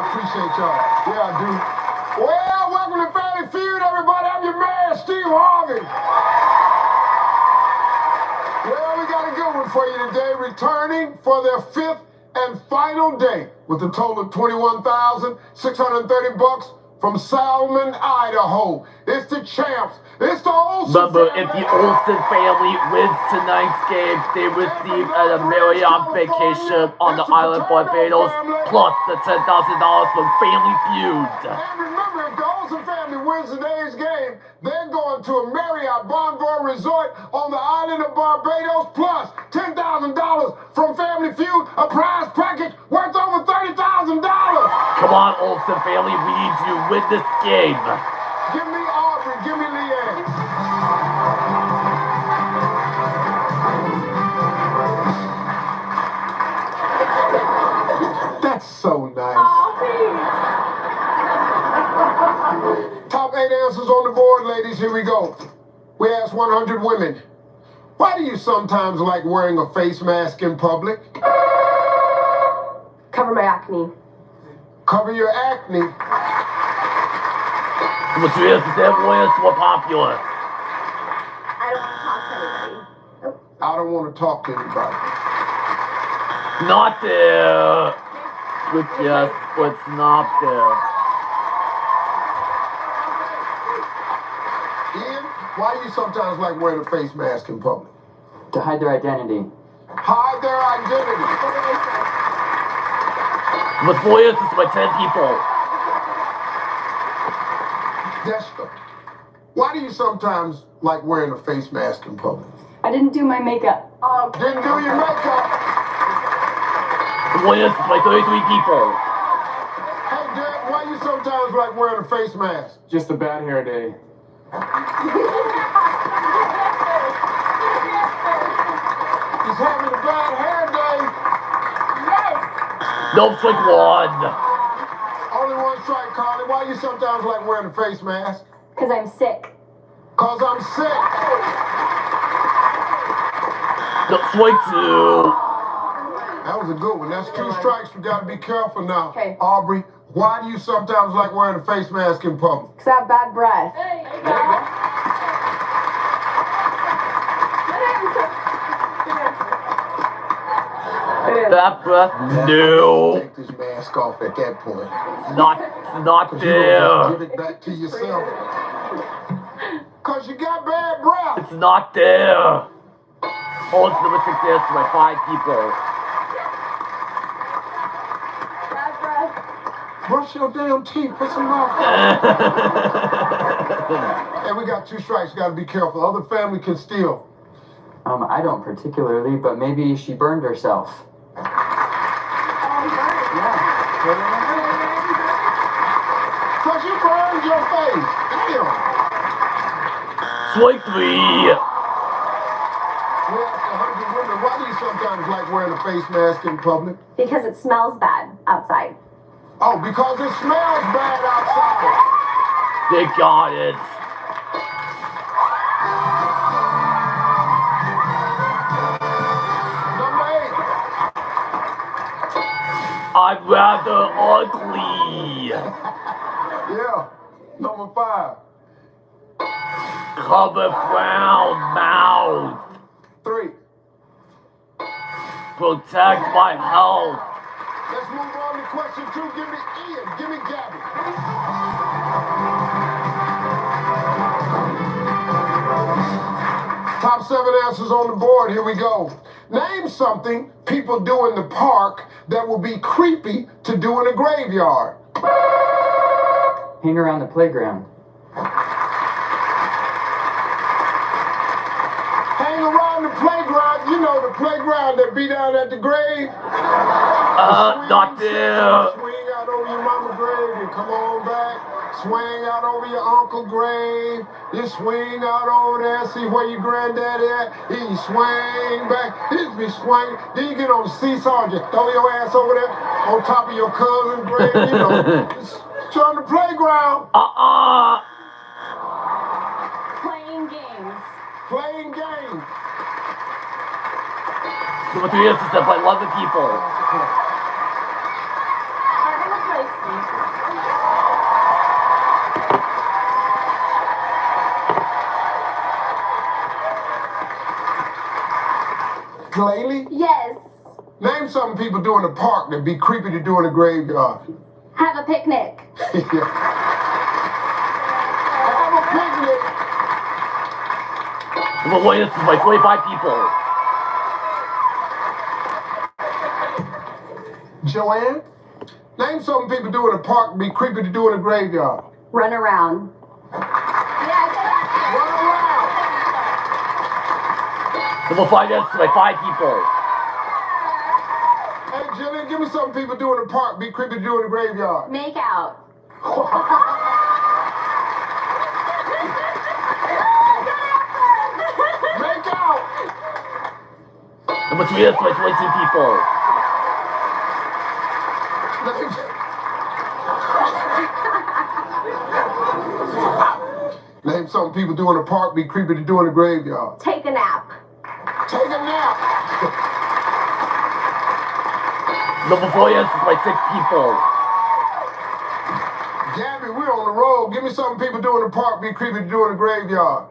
Appreciate y'all. Yeah, I do. Well, welcome to Family Feud, everybody. I'm your man, Steve Harvey. Well, we got a good one for you today. Returning for their 5th and final day with a total of $21,630 from Salmon, Idaho. It's the champs. It's the Olsen Remember, family. if the Olsen family wins tonight's game, they receive a Marriott vacation on the island of Barbados, plus the $10,000 from Family Feud. And remember, if the Olsen family wins today's game, they're going to a Marriott Bonvoy Resort on the island of Barbados, plus $10,000 from Family Feud, a prize package worth over $30,000. Come on, Olsen family, we need you to win this game. Give me Aubrey, give me Leanne. That's so nice. Top 8 answers on the board, ladies. Here we go. We asked 100 women, why do you sometimes like wearing a face mask in public? Cover my acne. Cover your acne. What's your answer? More popular. I don't want to talk to anybody. Nope. I don't want to talk to anybody. Not there. Good guess, but it's not there. Ian, why do you sometimes like wearing a face mask in public? To hide their identity. Hide their identity. With 4 answers by 10 people. Jessica, why do you sometimes like wearing a face mask in public? I didn't do my makeup. Didn't do your makeup. 4 answers by 33 people. Hey, Dad, why do you sometimes like wearing a face mask? Just a bad hair day. He's having a bad hair day. No, it's like one. Only one strike, Carly. Why do you sometimes like wearing a face mask? Because I'm sick. Cause I'm sick. No, it's like 2. That was a good one. That's 2 strikes. We gotta be careful now. Okay. Aubrey, why do you sometimes like wearing a face mask in public? Because I have bad breath. That breath, no. Take this mask off at that point. Not You there. don't give it back to yourself. Cause you got bad breath. It's not there. Oh, it's number 6 answer by 5 people. Bad breath. Brush your damn teeth. Put some mouth. And we got 2 strikes. You gotta be careful. Other family can steal. I don't particularly, but maybe she burned herself. Cause you burned your face. Damn. It's like 3. We asked 100 women, why do you sometimes like wearing a face mask in public? Because it smells bad outside. Oh, because it smells bad outside. They got it. Number 8. I'm rather ugly. Yeah. Number 5. Cover frown mouth. 3. Protect my health. Let's move on to question 2. Give me Ian. Give me Gabby. Top 7 answers on the board. Here we go. Name something people do in the park that will be creepy to do in a graveyard. Hang around the playground. Hang around the playground. You know, the playground that be down at the grave. Not there. Swing out over your mama's grave and come on back. Swing out over your uncle grave. You swing out over there, see where your granddaddy at. Then you swing back. You be swinging. Then you get on the seesaw and just throw your ass over there on top of your cousin's grave. You know, it's on the playground. Playing games. Playing games. Number 3 is to play love the people. I'm gonna play Steve. Claylee, Yes. name something people do in the park that'd be creepy to do in a graveyard. Have a picnic. Yeah. Have a picnic. Number 1 is to play 45 people. Joanne, name something people do in the park that'd be creepy to do in a graveyard. Run around. Run around. Number 5 is to play 5 people. Hey, Jillian, give me something people do in the park be creepy to do in the graveyard. Make out. Make out. Number 3 is to play 22 people. Name something people do in the park be creepy to do in the graveyard. Take a nap. Take a nap. Number 4 is to play 6 people. Gabby, we're on the road. Give me something people do in the park be creepy to do in the graveyard.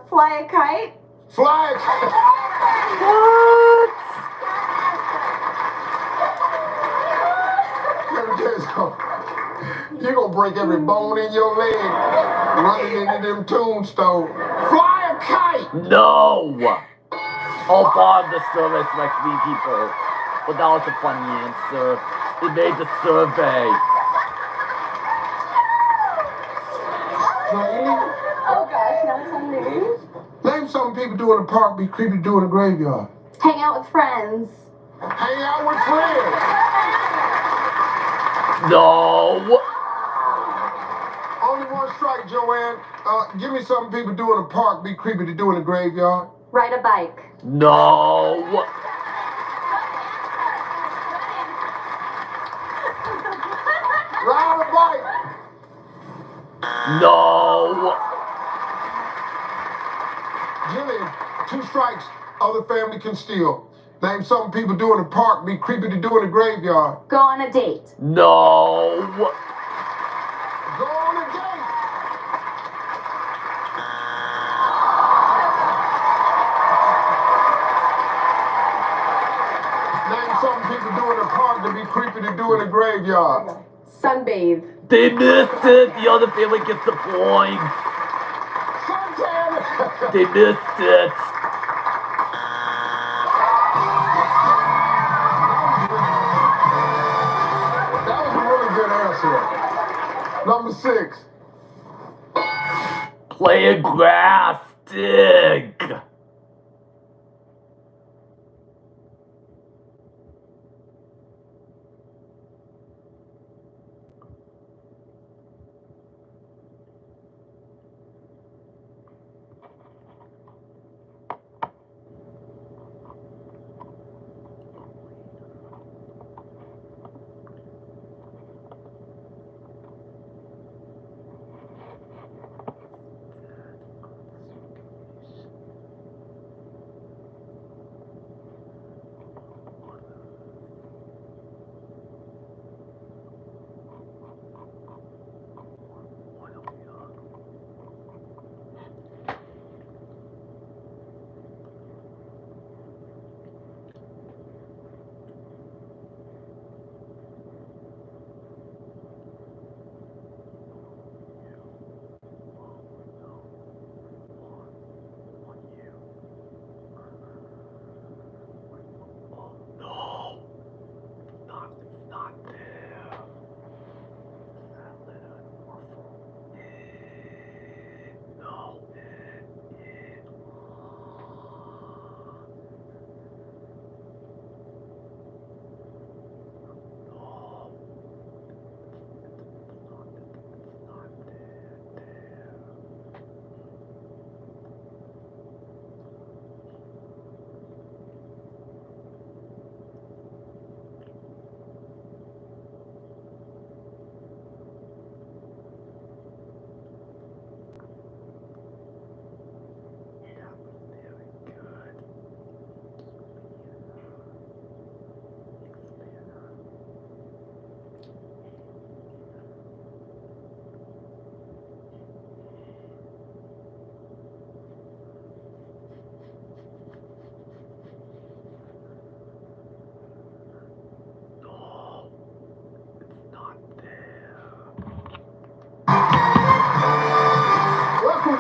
Fly a kite. Fly. What? Let me tell you something. You're gonna break every bone in your leg running into them tombstones. Fly a kite. No! All part of the service like 3 people. But that was a funny answer. It made the survey. Oh gosh, now it's on me. Name something people do in the park be creepy to do in the graveyard. Hang out with friends. Hang out with friends. No! Only one strike, Joanne. Give me something people do in the park be creepy to do in the graveyard. Ride a bike. No! Ride a bike. No! Jillian, 2 strikes, other family can steal. Name something people do in the park be creepy to do in the graveyard. Go on a date. No! Go on a date. Name something people do in the park that be creepy to do in the graveyard. Sunbathe. They missed it! The other family gets the points. Suntan. They missed it. That was a really good answer. Number 6. Play a grass dig.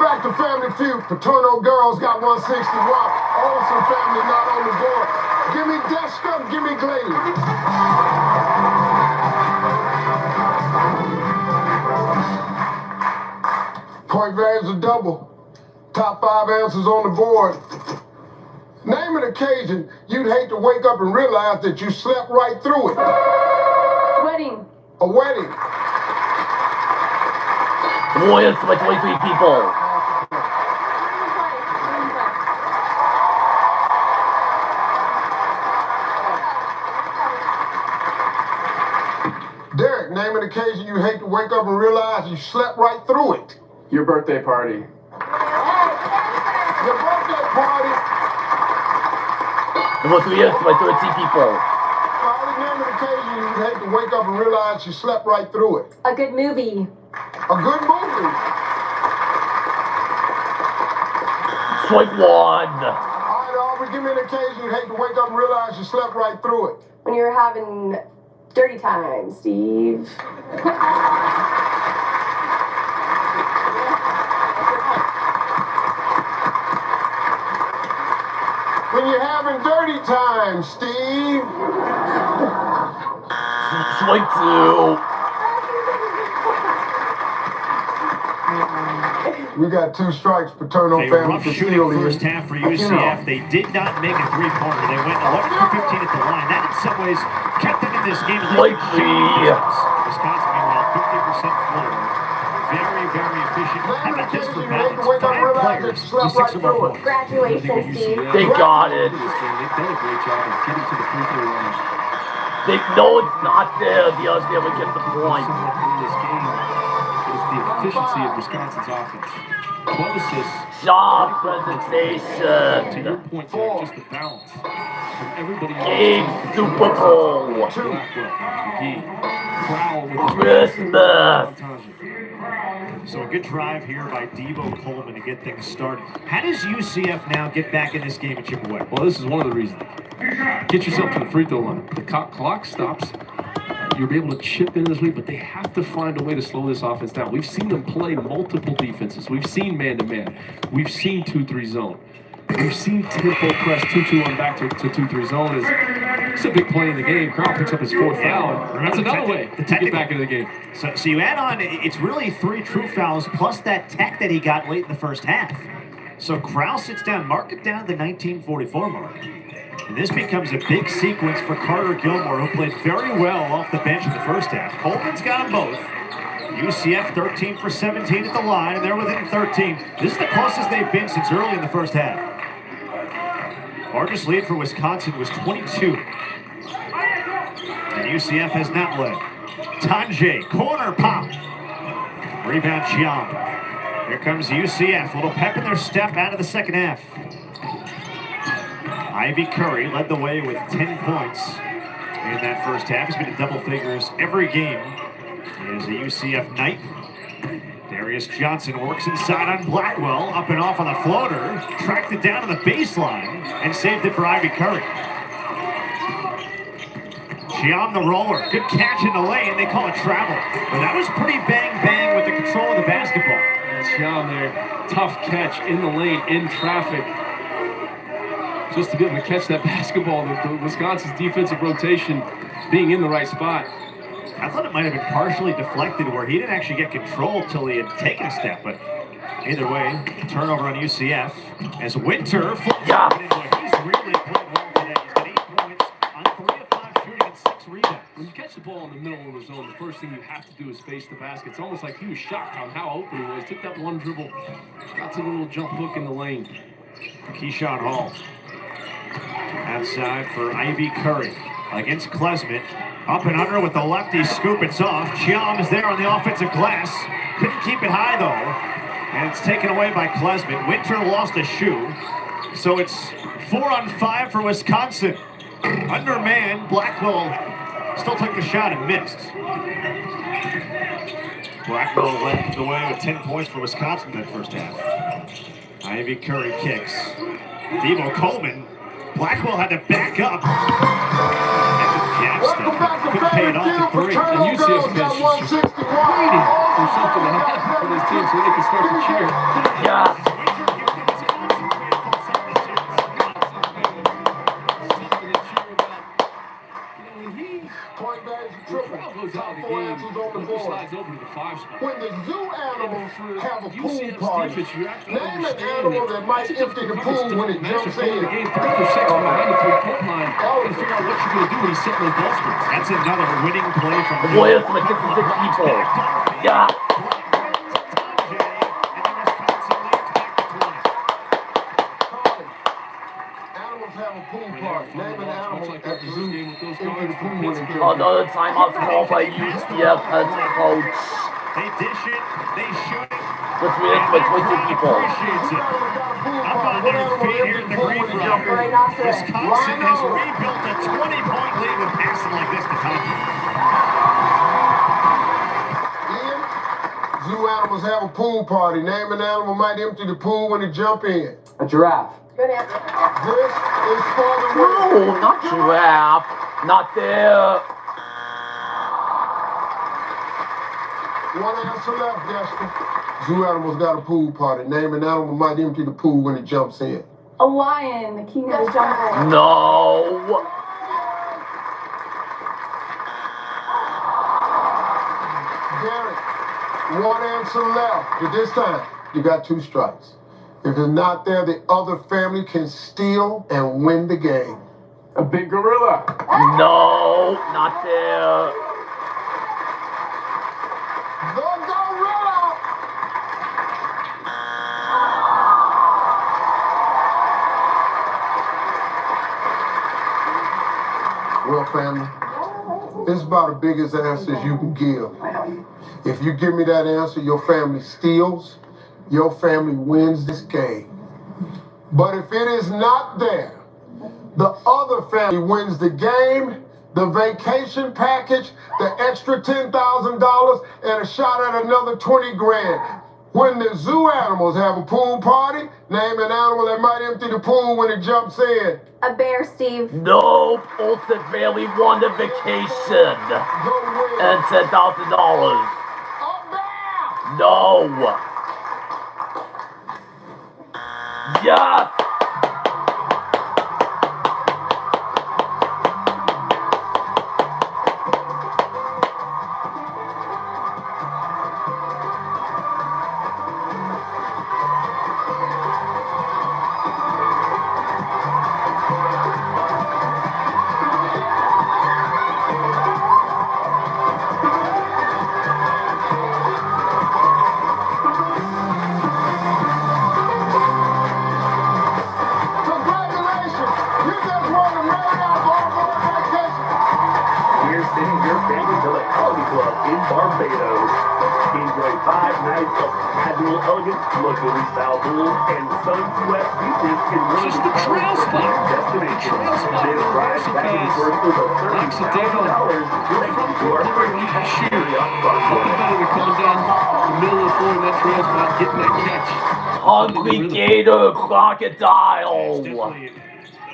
back to Family Feud. Paterno girls got 160 watt. Olsen family not on the board. Give me Dexter, give me Glaze. Point values are double. Top 5 answers on the board. Name an occasion you'd hate to wake up and realize that you slept right through it. Wedding. A wedding. Warriors by 23 people. Derek, name an occasion you hate to wake up and realize you slept right through it. Your birthday party. Your birthday party. Number 3 is by 13 people. Molly, name an occasion you hate to wake up and realize you slept right through it. A good movie. A good movie. Strike 1. All right, Aubrey, give me an occasion you hate to wake up and realize you slept right through it. When you're having dirty time, Steve. When you're having dirty time, Steve. Strike 2. We got 2 strikes. Paterno A family rough for shooting stealing. first half for UCF. They did not make a three-pointer. They went 11 for 15 at the line. That, in some ways, kept them in this game. Like me. Wisconsin, meanwhile, 50% floor. Very, very efficient. How about this for balance? 5 players, just 6 or more points. Graduation, Steve. They got it. They've done a great job of getting to the free throw line. They know it's not there. The others never get the point. In this game is the efficiency of Wisconsin's offense. 12 assists. Job To your presentation. point, Derek, just the balance from everybody else. Game Super Bowl. Blackwell, McGee, Crowell with his Christmas. So a good drive here by Devo Coleman to get things started. How does UCF now get back in this game at Chippewa? Well, this is one of the reasons. Get yourself to the free throw line. The clock stops. You'll be able to chip in this week, but they have to find a way to slow this offense down. We've seen them play multiple defenses. We've seen man-to-man. We've seen 2-3 zone. We've seen tempo press 2-2-1 back to 2-3 zone. It's a big play in the game. Crowell picks up his 4th foul. That's another way to get back into the game. So you add on, it's really 3 true fouls plus that tech that he got late in the first half. So Crowell sits down, mark it down to the 1944 mark. And this becomes a big sequence for Carter Gilmore, who played very well off the bench in the first half. Coleman's got them both. UCF 13 for 17 at the line, and they're within 13. This is the closest they've been since early in the first half. Largest lead for Wisconsin was 22. And UCF has not led. Tanjay, corner pop. Rebound Chiam. Here comes UCF. A little pep in their step out of the second half. Ivy Curry led the way with 10 points in that first half. He's been in double figures every game. He is a UCF night. Darius Johnson works inside on Blackwell, up and off on the floater, tracked it down to the baseline, and saved it for Ivy Curry. Chiam the roller, good catch in the lane, they call it travel. But that was pretty bang-bang with the control of the basketball. And Chiam there, tough catch in the lane, in traffic. Just to be able to catch that basketball, the Wisconsin's defensive rotation being in the right spot. I thought it might have been partially deflected where he didn't actually get control till he had taken a step, but either way, turnover on UCF as Winter flips it in. He's really playing well today. He's got 8 points on 3 of 5 shooting and 6 rebounds. When you catch the ball in the middle of the zone, the first thing you have to do is face the basket. It's almost like he was shocked on how open he was. Took that one dribble, got to the little jump hook in the lane. Keyshawn Hall outside for Ivy Curry against Klesmit. Up and under with the lefty scoop, it's off. Chiam is there on the offensive glass. Couldn't keep it high though. And it's taken away by Klesmit. Winter lost a shoe. So it's 4 on 5 for Wisconsin. Underman, Blackwell still took the shot and missed. Blackwell led the way with 10 points for Wisconsin in that first half. Ivy Curry kicks. Devo Coleman. Blackwell had to back up. Welcome back to Family Feud. And UCF Girls got bench is 160 watt. or something to happen for this team so they can start to cheer. Yes. Point values are triple. Top 4 answers on the board. Slides over to the 5 spot. When the zoo animals have a pool UCF's party, defense, you actually name an understand animal that might it's a empty the difficult pool coverage, when it difficult jumps matchup going in. to game 3 for 6 behind the 3-point line. And figure out what you're going to do when he's setting those ball screens. That's another winning play from The Warriors with 66 people. Yes. Animals have a pool party. Name an animal at the zoo empty the pool when it jumps in. Another timeout called by UCF head coach. They dish it, they shoot it. With 22 people. Appreciates it. Up on their feet here in the green room. Rhinoceros. Wisconsin has rebuilt a 20-point lead with passing like this to top. Ian, zoo animals have a pool party. Name an animal might empty the pool when it jump in. A giraffe. Good answer. This is for the win. No, not giraffe. Not there. One answer left, Dexter. Zoo animals got a pool party. Name an animal might empty the pool when it jumps in. A lion, the king of the jungle. No. Derek, one answer left. But this time, you got 2 strikes. If it's not there, the other family can steal and win the game. A big gorilla. No, not there. The gorilla! Well, family, it's about the biggest answers you can give. If you give me that answer, your family steals, your family wins this game. But if it is not there, the other family wins the game, the vacation package, the extra $10,000, and a shot at another 20 grand. When the zoo animals have a pool party, name an animal that might empty the pool when it jumps in. A bear, Steve. No, Olsen family won the vacation. Go win. And $10,000. Up there! No. Yes. Congratulations! You just won the Marriott Bonvoy vacation. We're sending your family to the Colony Club in Barbados. Enjoy 5 nights of casual elegance, luxury style pools, and sun-swept beaches in one Just of the trail spot. destinations. Trail spot. This ride back and forth over $30,000 thanks to our free Shoot. Marriott Nothing Bonvoy. better than coming down the middle of the floor in that trail spot, getting that catch. Hungry gator crocodile. Definitely.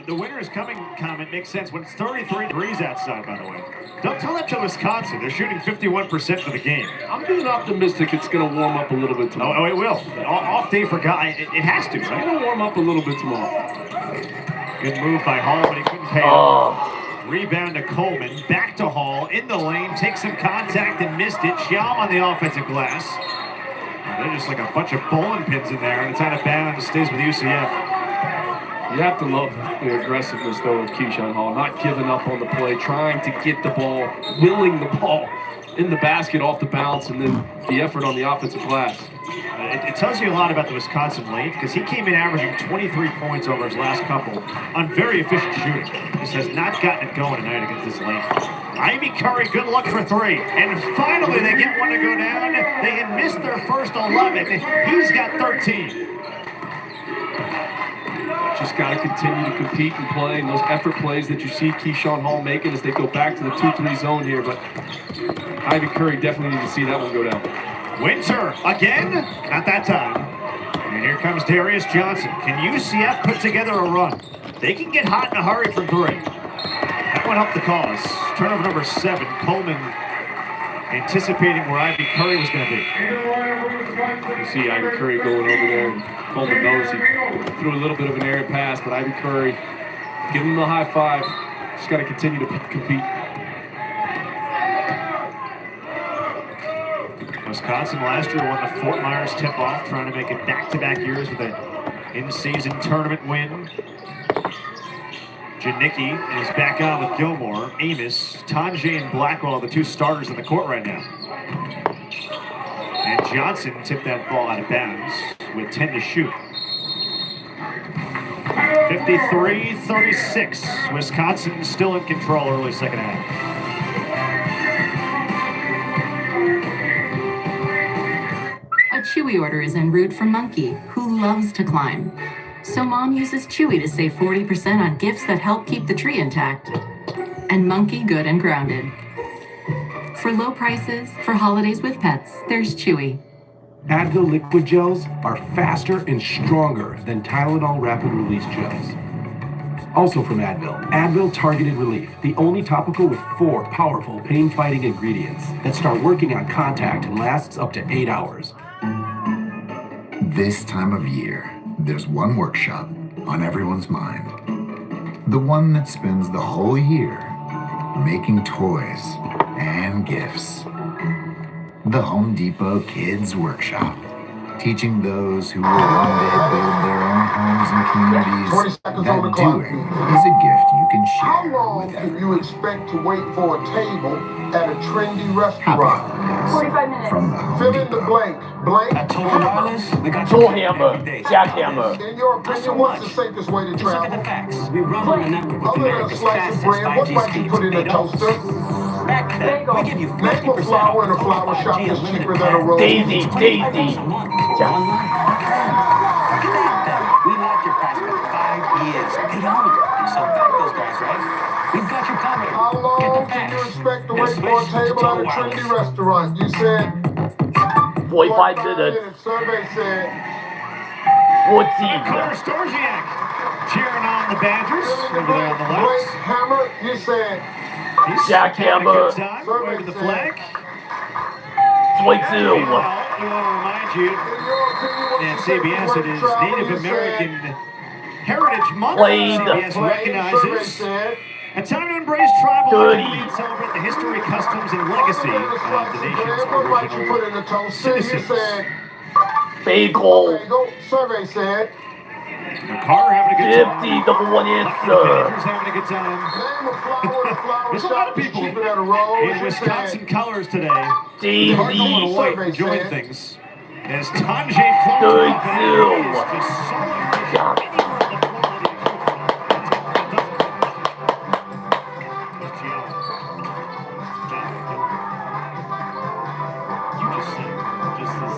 The winter is coming comment makes sense when it's 33 degrees outside, by the way. Don't tell that to Wisconsin. They're shooting 51% for the game. I'm being optimistic it's going to warm up a little bit tomorrow. Oh, it will. Off day for guy. It has to, It's right? going to warm up a little bit tomorrow. Good move by Hall, but he couldn't pay off. Rebound to Coleman. Back to Hall. In the lane. Takes some contact and missed it. Schaum on the offensive glass. They're just like a bunch of bowling pins in there, and it's out of bounds. Stays with UCF. You have to love the aggressiveness, though, of Keyshawn Hall. Not giving up on the play, trying to get the ball, willing the ball in the basket off the bounce, and then the effort on the offensive glass. It tells you a lot about the Wisconsin lane because he came in averaging 23 points over his last couple on very efficient shooting. Just has not gotten it going tonight against this lane. Ivy Curry, good luck for 3. And finally they get one to go down. They had missed their first 11. He's got 13. Just got to continue to compete and play, and those effort plays that you see Keyshawn Hall making as they go back to the 2-3 zone here. But Ivy Curry definitely need to see that one go down. Winter again? Not that time. And here comes Darius Johnson. Can UCF put together a run? They can get hot in a hurry from 3. That one helped the cause. Turnover number 7. Coleman anticipating where Ivy Curry was going to be. You see Ivy Curry going over there. And Coleman knows he threw a little bit of an errant pass, but Ivy Curry, give him a high five. Just got to continue to compete. Wisconsin last year won the Fort Myers tip-off, trying to make it back-to-back years with an in-season tournament win. Janicki is back on with Gilmore. Amos, Tanjay, and Blackwell are the two starters in the court right now. And Johnson tipped that ball out of bounds with 10 to shoot. 53-36. Wisconsin still in control early second half. A Chewy order is en route for Monkey, who loves to climb. So Mom uses Chewy to save 40% on gifts that help keep the tree intact. And Monkey good and grounded. For low prices, for holidays with pets, there's Chewy. Advil liquid gels are faster and stronger than Tylenol rapid release gels. Also from Advil Targeted Relief, the only topical with 4 powerful pain-fighting ingredients that start working on contact and lasts up to 8 hours. This time of year, there's one workshop on everyone's mind. The one that spends the whole year making toys and gifts. The Home Depot Kids Workshop, teaching those who will one day build their own homes and communities that doing is a gift you can How share long with can everyone. you expect to wait for a table at a trendy restaurant? 45 minutes. From the Home Fill in the Depot. blank. Blank. Tool hammer, jackhammer. In your opinion, what's the safest way to travel? We run on a network with Other than a America's slice of fastest bread, what 5G might you speeds put in a made up. toaster? Back then, we give you Name a 50% flower in a off flower shop 5G that's unlimited cheaper than a plan. rose. Daisy, Daisy. $25 a month for one line. Look at that, though. We locked your price for 5 years. Beyond. So thank those guys, right? We've got you covered. How Get long the can you facts. expect to And wait for a switch to table at a Wireless. trendy restaurant? You said 45 minutes. Survey said 14. Connor Storziak cheering on the Badgers over there on the Blake left. Hammer. You said He's Jackhammer. having a good time. Waving the flag. 22. Meanwhile, we want to remind you, in your opinion, what's at the safest CBS, way it to is travel? Native You American Heritage Month. Played. CBS said recognizes said a time to embrace tribal 30. identity and celebrate the history, customs, and legacy of the nation's what might you put original in the toaster? You citizens. said Bagel. bagel. Survey said Carter having a good 50, time. double one The answer. Badgers having a good time. name a flower in a flower There's a shop lot of that's people cheaper than a rose. in You Wisconsin said colors today. Cardinal Daisy. and white Survey enjoying said. things. As Tanjay floats 32. up and is just so efficient Yeah. anywhere on the floor that he goes. You just said just this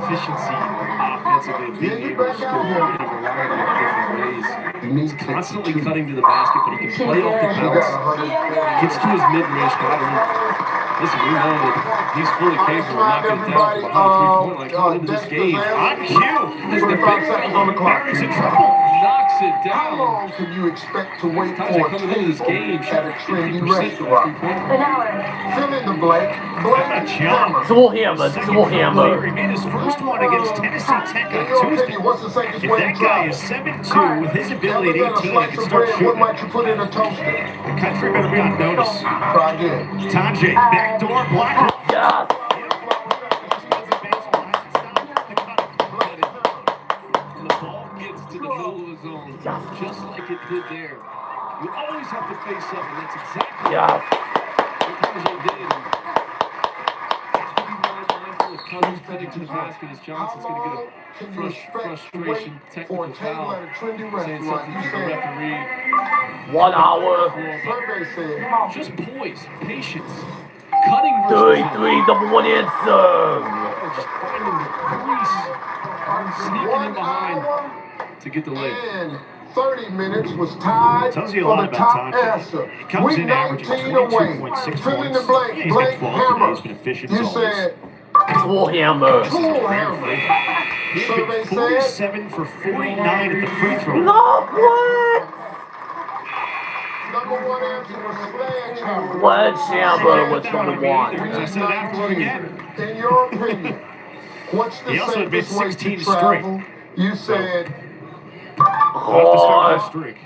efficiency offensively, being Yeah, you able to back out score here. in a variety of different ways. You need He's constantly cutting to the basket, but he can play off the You bounce. got 100. Gets to his mid-range spot. And listen, we know that he's fully capable of knocking it down from behind the three-point line coming into this game. On cue, as the big 45 seconds on the clock. Barry's in trouble. Knocks it How down. long can you expect to wait Times for are a coming into this table game. at a Shooting trendy 50% from restaurant? three-point. An hour. Fill in the blank. Blake Hammer. Tool hammer, Second tool from the year. He hammer. made his first one against Tennessee Tech In on your Tuesday. opinion, what's the safest If way to that guy travel? is 7'2", with his ability Other at than a 18, he slice can of start bread, what shooting. might you put in a toaster? The country better be on notice. Try again. Tanjay, backdoor, Blackwell. Yes. And the ball gets to the middle of the zone, just like it did there. You always have to face up, and that's exactly Yes. what Tanjay did. Have to be very mindful of Cousins cutting to the basket as Johnson's going to get Can a you expect to frustration wait for technical a table foul, at a trendy saying restaurant? something You to the said referee. 1 hour. survey said Just poise, patience, cutting versus 33, double one answer. just finding the crease, sneaking in 1 behind hour to get the lay. and 30 minutes was tied Tells you a for lot the about top Tanjay. answer. He comes Week in averaging 19 away. 22.6 Fill in the points. blank. Yeah, he's got Blake 12 today. Hammer. He's been efficient You as always. said Tool hammer. tool hammer. He had Survey been said 47 for 49 at the free throw line. No, what? Number one answer was sledgehammer. Sledgehammer was number one. I said it afterward again. In your opinion, what's the He also admits safest way 16 to straight. travel? You said Off the start of the streak.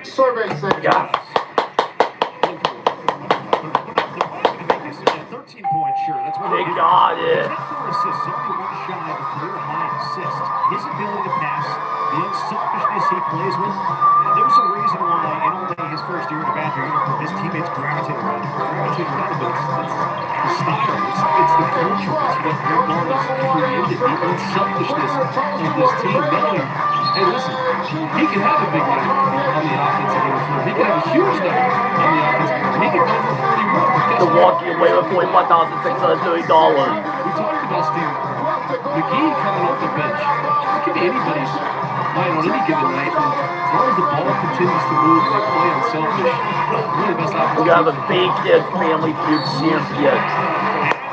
survey said Yes. 13-point shirt. That's what They got it. 4 assists, only one shy of a career high assist. His ability to pass, the unselfishness he plays with. There's a reason why in only his first year in a Badger uniform, his teammates gravitate around him. Gravitate around him, but it's the style. It's the culture. It's what Greg Ball has created. The unselfishness of this team. Knowing, hey, listen, he can have a big night on the offensive end of the floor. He can have a huge night on the offensive end. He can go for 41. The walking away with $41,630. We talked about Steve McGee coming off the bench. It could be anybody's night on any given night. And as long as the ball continues to move and they play unselfish, one of the best options. We have a big Kids Family Feud champion.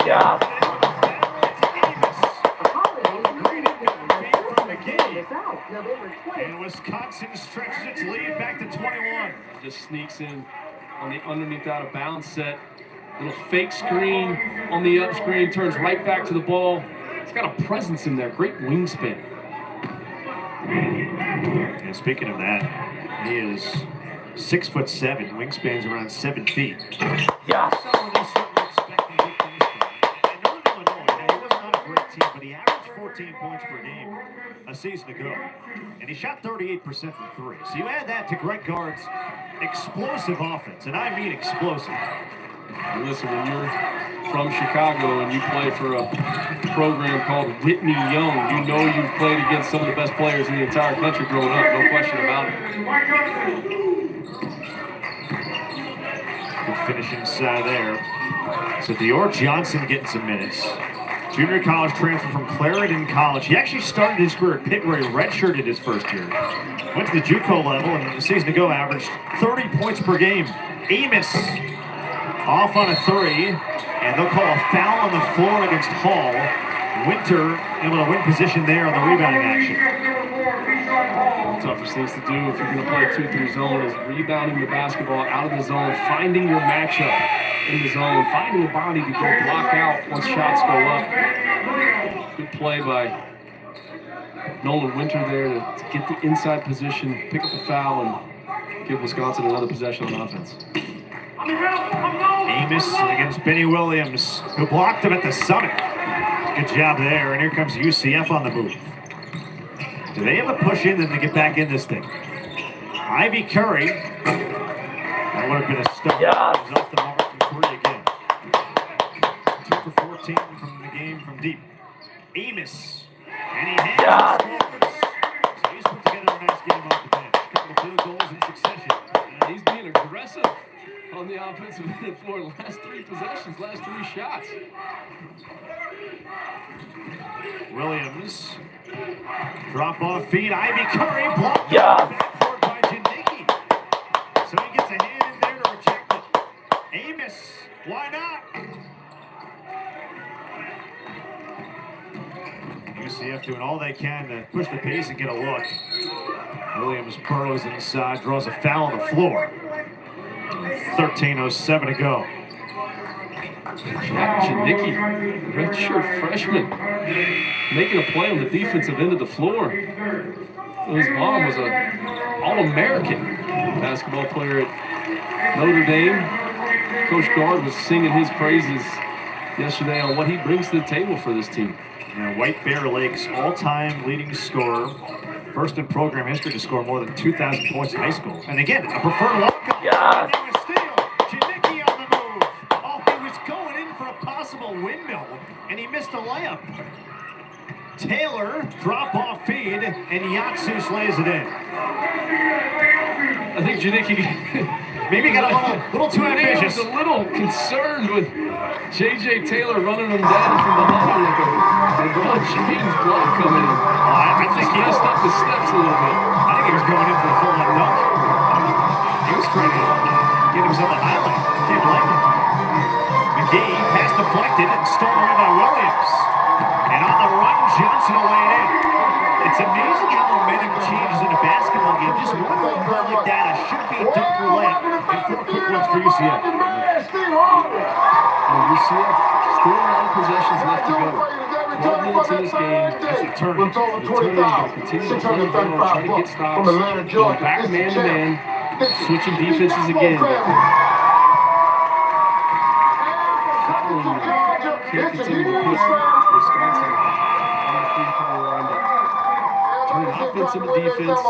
Yes. And Wisconsin stretches its lead back to 21. Just sneaks in on the underneath out of bounds set. Little fake screen on the up screen, turns right back to the ball. He's got a presence in there, great wingspan. And speaking of that, he is 6'7", wingspan's around 7 feet. Yes. Someone they certainly expect big things from. And Northern Illinois, now he was not a great team, but he averaged 14 points per game a season ago. And he shot 38% from three. So you add that to Greg Gard's explosive offense, and I mean explosive. And listen, when you're from Chicago and you play for a program called Whitney Young, you know you've played against some of the best players in the entire country growing up, no question about it. Good finish inside there. So Dior Johnson getting some minutes. Junior college transfer from Clarendon College. He actually started his career at Pitt where he redshirted his first year. Went to the JUCO level and a season ago averaged 30 points per game. Amos off on a three, and they'll call a foul on the floor against Hall. Winter able to win position there on the rebounding action. Toughest things to do if you're going to play 2-3 zone is rebounding the basketball out of the zone, finding your matchup in the zone, finding a body to go block out once shots go up. Good play by Nolan Winter there to get the inside position, pick up the foul, and give Wisconsin another possession on offense. Amos against Benny Williams, who blocked him at the summit. Good job there, and here comes UCF on the move. Do they have a push in them to get back in this thing? Ivy Curry. That would have been a start. Yeah. He's off the mark from three again. 2 for 14 from the game from deep. Amos. And he hands Yeah. it. So he's put together a nice game off the bench. A couple of field goals in succession. He's being aggressive on the offensive end of the floor. Last 3 possessions, last 3 shots. Williams. Drop off feed. Ivy Curry blocked Yeah. forward by Janicki. So he gets a hand in there to reject it. Amos. Why not? UCF doing all they can to push the pace and get a look. Williams burrows inside, draws a foul on the floor. 13:07 to go. Jack Janicki, redshirt freshman, making a play on the defensive end of the floor. His mom was an All-American basketball player at Notre Dame. Coach Gard was singing his praises yesterday on what he brings to the table for this team. White Bear Lake's all-time leading scorer. First in program history to score more than 2,000 points in high school. And again, a preferred walk-up. Yes. Now a steal. Janicki on the move. Oh, he was going in for a possible windmill, and he missed a layup. Taylor, drop-off feed, and Yatsu slays it in. I think Janicki Maybe got a little too ambitious. was a little concerned with J.J. Taylor running him down from behind like a LeBron James block coming in. I think he messed up his steps a little bit. I think he was going in for a full-on dunk. He was trying to get himself a highlight. Can't blame him. McGee, pass deflected and stolen away by Williams. And on the run, Johnson will lay it in. It's amazing how momentum changes in a basketball game. Just one little play like that, a should-be dunk or layup, and for UCF. UCF still 9 possessions left to go. 12 minutes in this game. That's the turn. The turn is going to continue to run the ball, try to get stops. Going back man to man, switching defenses again. Can't continue to push Wisconsin on the free throw line, but turn offense into defense.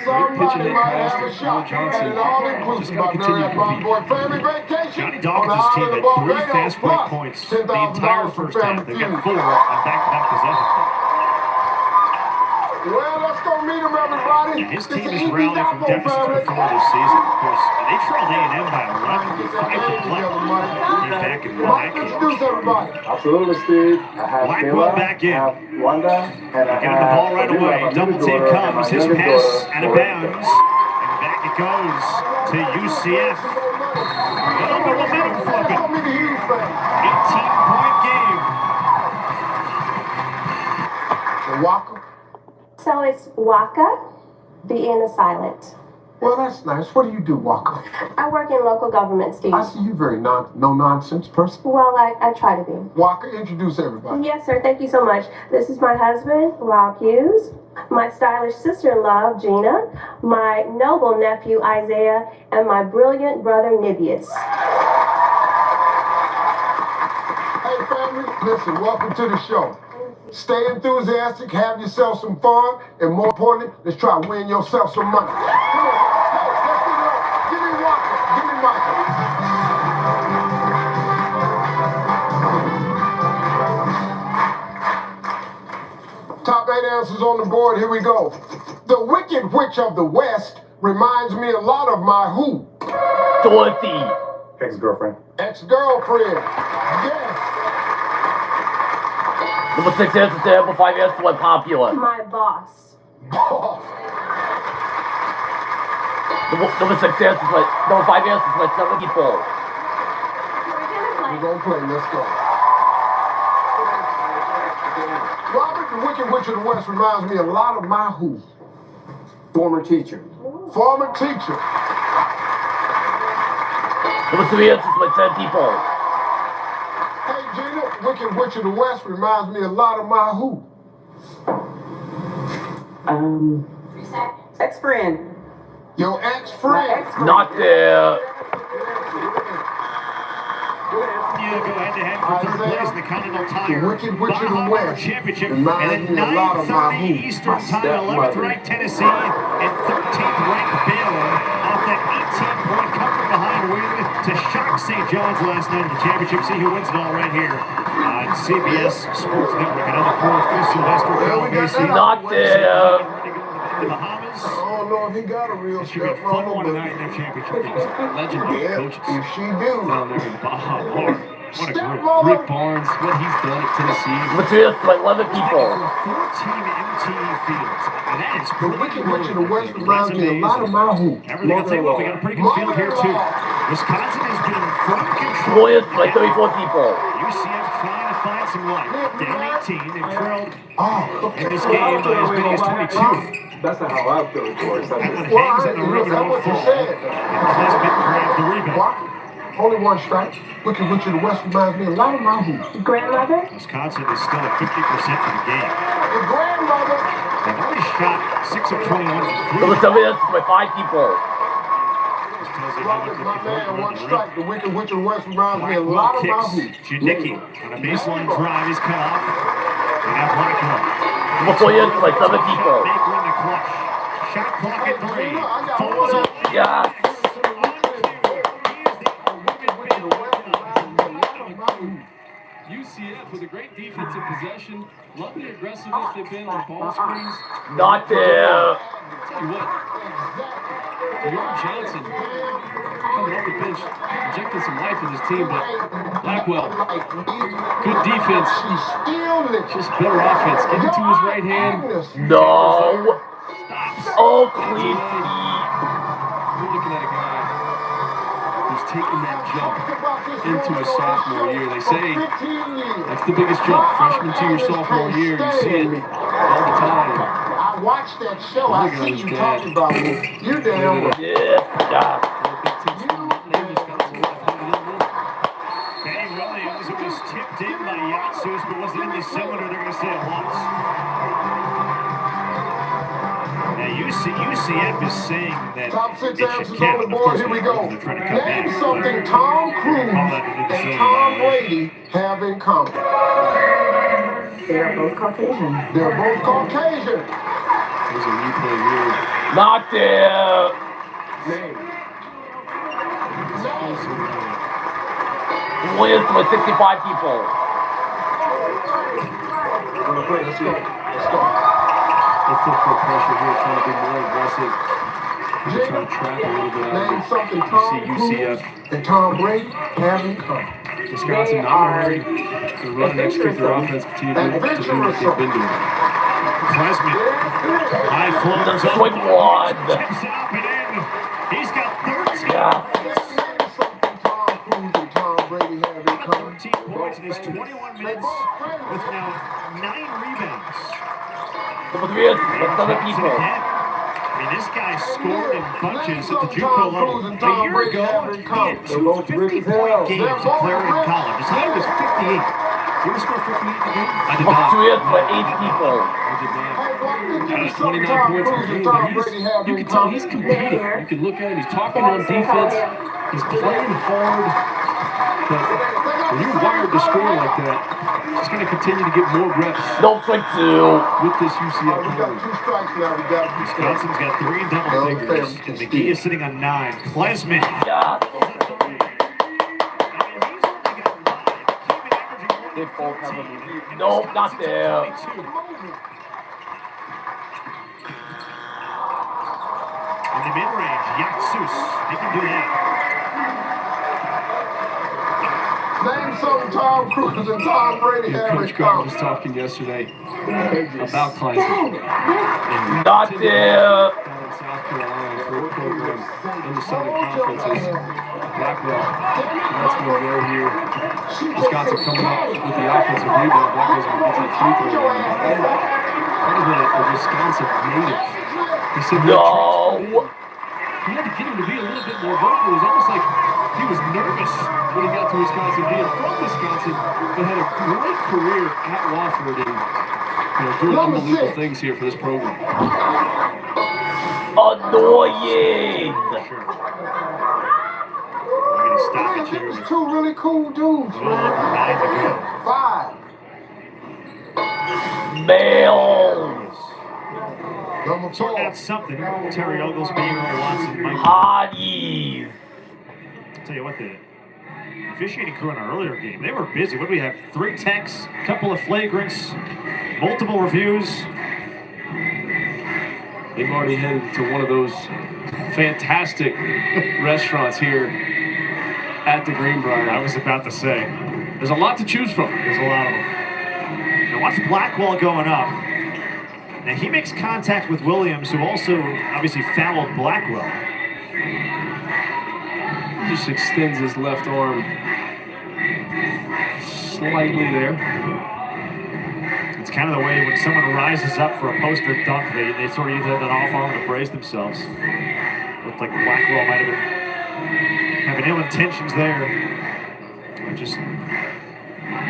Great pitch and hit pass to Paul Johnson. Just got to continue to compete. Johnny Dawkins' team had 3 fast break points the entire first half. They've got 4 on back-to-back possessions. Well, let's go meet him, everybody. His team is rallying from deficits before this season. Of course, they trailed A&M by 11 with 5 to play. Came back and won that game. Introduce everybody. Absolutely, Steve. I have Blackwell back in. I have Wanda, and I Getting the ball right away. Double team comes. His pass out of bounds. And back it goes to UCF. Oh, but momentum flipping. 18-point game. Walker. So it's Waka. The N is silent. Well, that's nice. What do you do, Walker? I work in local government, Steve. I see you very no-nonsense person. Well, I try to be. Walker, introduce everybody. Yes, sir. Thank you so much. This is my husband, Rob Hughes, my stylish sister-in-law, Gina, my noble nephew, Isaiah, and my brilliant brother, Nibius. Hey, family, listen, welcome to the show. Stay enthusiastic, have yourself some fun, and more importantly, let's try to win yourself some money. Come on. Hey, let's get it on. Give me Walker. Give me Michael. Top 8 answers on the board. Here we go. The Wicked Witch of the West reminds me a lot of my who? Dorothy. ex-girlfriend. Ex-girlfriend. Yes. Number 6 answers to number 5 answers to popular. My boss. Boss. Number 6 answers to number 5 answers to 7 people. We're gonna play. Let's go. Robert, the Wicked Witch of the West reminds me a lot of my who? Former teacher. Former teacher. Number 3 answers to 10 people. Hey, Gina, Wicked Witch of the West reminds me a lot of my who? Ex-friend. Your ex-friend. Not there. Yeah, go head-to-head for third place in the Continental Tire The Wicked Witch of the Baja West Championship. reminds And me then a lot of my 9:30 who? Eastern My Time, stepmother. 11th ranked Tennessee and 13th ranked Baylor off that 18-point come from behind win to shock St. John's last night in the championship. See who wins it all right here on CBS Sports Network. Another fourth Chris Sylvester, Cal Macy. Not there. The Bahamas. I don't know if he got a real Should be a fun one tonight in their championship games. Legendary Yeah, coaches if she do. down there in Baja. What a group. Stepmother. Rick Barnes, what he's done at Tennessee. Number 3 answers to 11 people. 14 MTE fields. And that is The pretty Wicked good. Witch of the West reminds me a lot of my who? Everything, I'll tell you what, we got a pretty good field here, too. Wisconsin has been in front control. 4 answers to 34 people. UCF trying to find some life. Down 18, they've trailed Oh, in this game by as many as 22. That's not how I feel, of course. That one well, hangs in the rim and that's won't what you fall. said. And Nesbitt grabs the rebound. Walker, only one strike. Wicked Witch of the West reminds me a lot of my who? Grandmother. Wisconsin is still at 50% for the game. The grandmother. They've only shot 6 of 21 from Number 7 three. answers to 5 people. This tells you how Robert, much my they can man, run one the rim. strike. The Wicked Witch of the West reminds me a Blackwell lot of my kicks. who? Janicki on a baseline drive. He's cut off. And now Blackwell. Number 4 answers to 7 people. Big one to clutch. Shot clock at 3. Falls on. Yes. UCF with a great defensive possession. Love the aggressiveness they've been on ball screens. Not there. Tell you what, York Johnson coming off the bench, injecting some life in his team, but Blackwell, good defense, just better offense. Get it to his right hand. No. Stops. Oh, clean feet. We're looking at a guy who's taking that jump into his sophomore year. They say that's the biggest jump, freshman to your sophomore year. You see it all the time. I watched that show. I see you talking about me. You damn right. Yeah. You jumped in by Yatsus, but wasn't in the cylinder. They're going to say it once. Now, UCF is saying that Top 6 it should answers count. on the Of board. course, Here we go. they're trying to come back. Name something Tom Cruise and Tom Brady have in common. They are both Caucasian. They're both Caucasian. There's a replay here. Knocked it. Wins with 65 people. Let's go. Let's look for pressure here, trying to be more aggressive. Trying to trap a little bit out Name of something it. Tom You see UCF. Cruise and Tom Brady have in common. Wisconsin not hurry to run and execute their offense, continue to do what they've been doing. Klesman, high floaters up. Swing one. Tips it up and in. He's got 13. Yeah. Name something Tom Cruise and Tom Brady have in common. 13 points in his 21 minutes with now 9 rebounds. Number 3 is with 7 people. I mean, this guy scored in bunches at the JUCO level. A year ago, he had 2 50-point games at Clarion College. His high was 58. You ever score 58 in a game? I did Number not. 2 is with 8 people. 29 points per game, but you can tell he's competing. You can look at him, he's talking on defense, he's playing hard. But when you're wired to score like that, he's going to continue to get more reps. No swing 2. With this UCF We got program. 2 strikes now. We got Wisconsin's got 3 in double figures. And McGee is sitting on 9. Klesman. Yeah. They both have a nope, not there. In the mid-range, Yatsus. He can do that. Name something Tom Cruise and Tom Brady have in Coach Gard was common. talking yesterday about Clemson. Not there. Down in South Carolina, great program in the Southern Conferences. Blackwell, that's going to go here. Wisconsin coming up with the offensive rebound. Blackwell's going to get to the free throw line. Kind of a Wisconsin native. He said, No. he had to get him to be a little bit more vocal. It was almost like he was nervous when he got to Wisconsin, being from Wisconsin, but had a great career at Wofford and doing unbelievable things here for this program. Annoying. We're going to stop Man, it here. these 2 really cool dudes, A little over 9 to go. 5. Males. Number Sorting 4. out something. Terry Oglesby, Roy Watson, Mike. Hotties. I'll tell you what, the officiating crew in our earlier game, they were busy. What do we have? 3 techs, a couple of flagrants, multiple reviews. They've already headed to one of those fantastic restaurants here at the Greenbrier. I was about to say. There's a lot to choose from. There's a lot of them. Now watch Blackwell going up. Now he makes contact with Williams, who also obviously fouled Blackwell. Just extends his left arm slightly there. It's kind of the way when someone rises up for a poster dunk, they sort of use that off arm to brace themselves. Looked like Blackwell might have been having ill intentions there. Just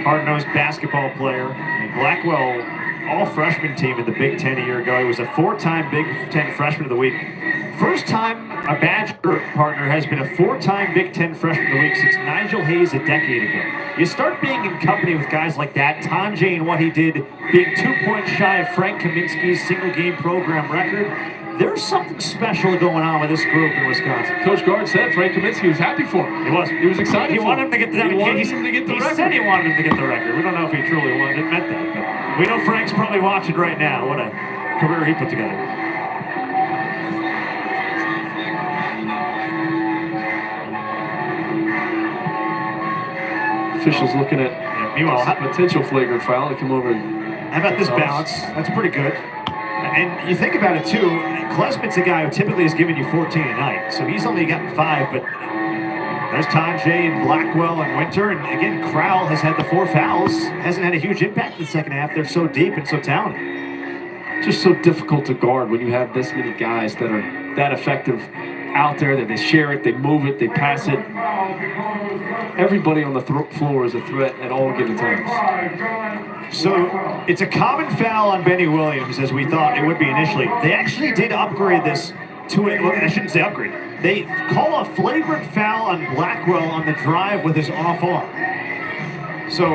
hard-nosed basketball player. And Blackwell, all freshman team in the Big Ten a year ago. He was a 4-time Big Ten Freshman of the Week. First time a Badger partner has been a 4-time Big Ten Freshman of the Week since Nigel Hayes a decade ago. You start being in company with guys like that, Tanjay and what he did, being 2 points shy of Frank Kaminsky's single-game program record. There's something special going on with this group in Wisconsin. Coach Gard said Frank Kaminsky was happy for him. He was. He was excited. He wanted him to get the record. He said he wanted him to get the record. We don't know if he truly meant that, but we know Frank's probably watching right now. What a career he put together. Officials looking at meanwhile, potential flagrant foul to come over. How about this balance? That's pretty good. And you think about it too, Klesman's a guy who typically has given you 14 a night, so he's only gotten 5, but there's Tanjay and Blackwell and Winter, and again, Crowell has had the 4 fouls, hasn't had a huge impact in the second half. They're so deep and so talented. Just so difficult to guard when you have this many guys that are that effective out there, that they share it, they move it, they pass it. Everybody on the floor is a threat at all given times. So it's a common foul on Benny Williams, as we thought it would be initially. They actually did upgrade this to it. Well, I shouldn't say upgrade. They call a flagrant foul on Blackwell on the drive with his off arm. So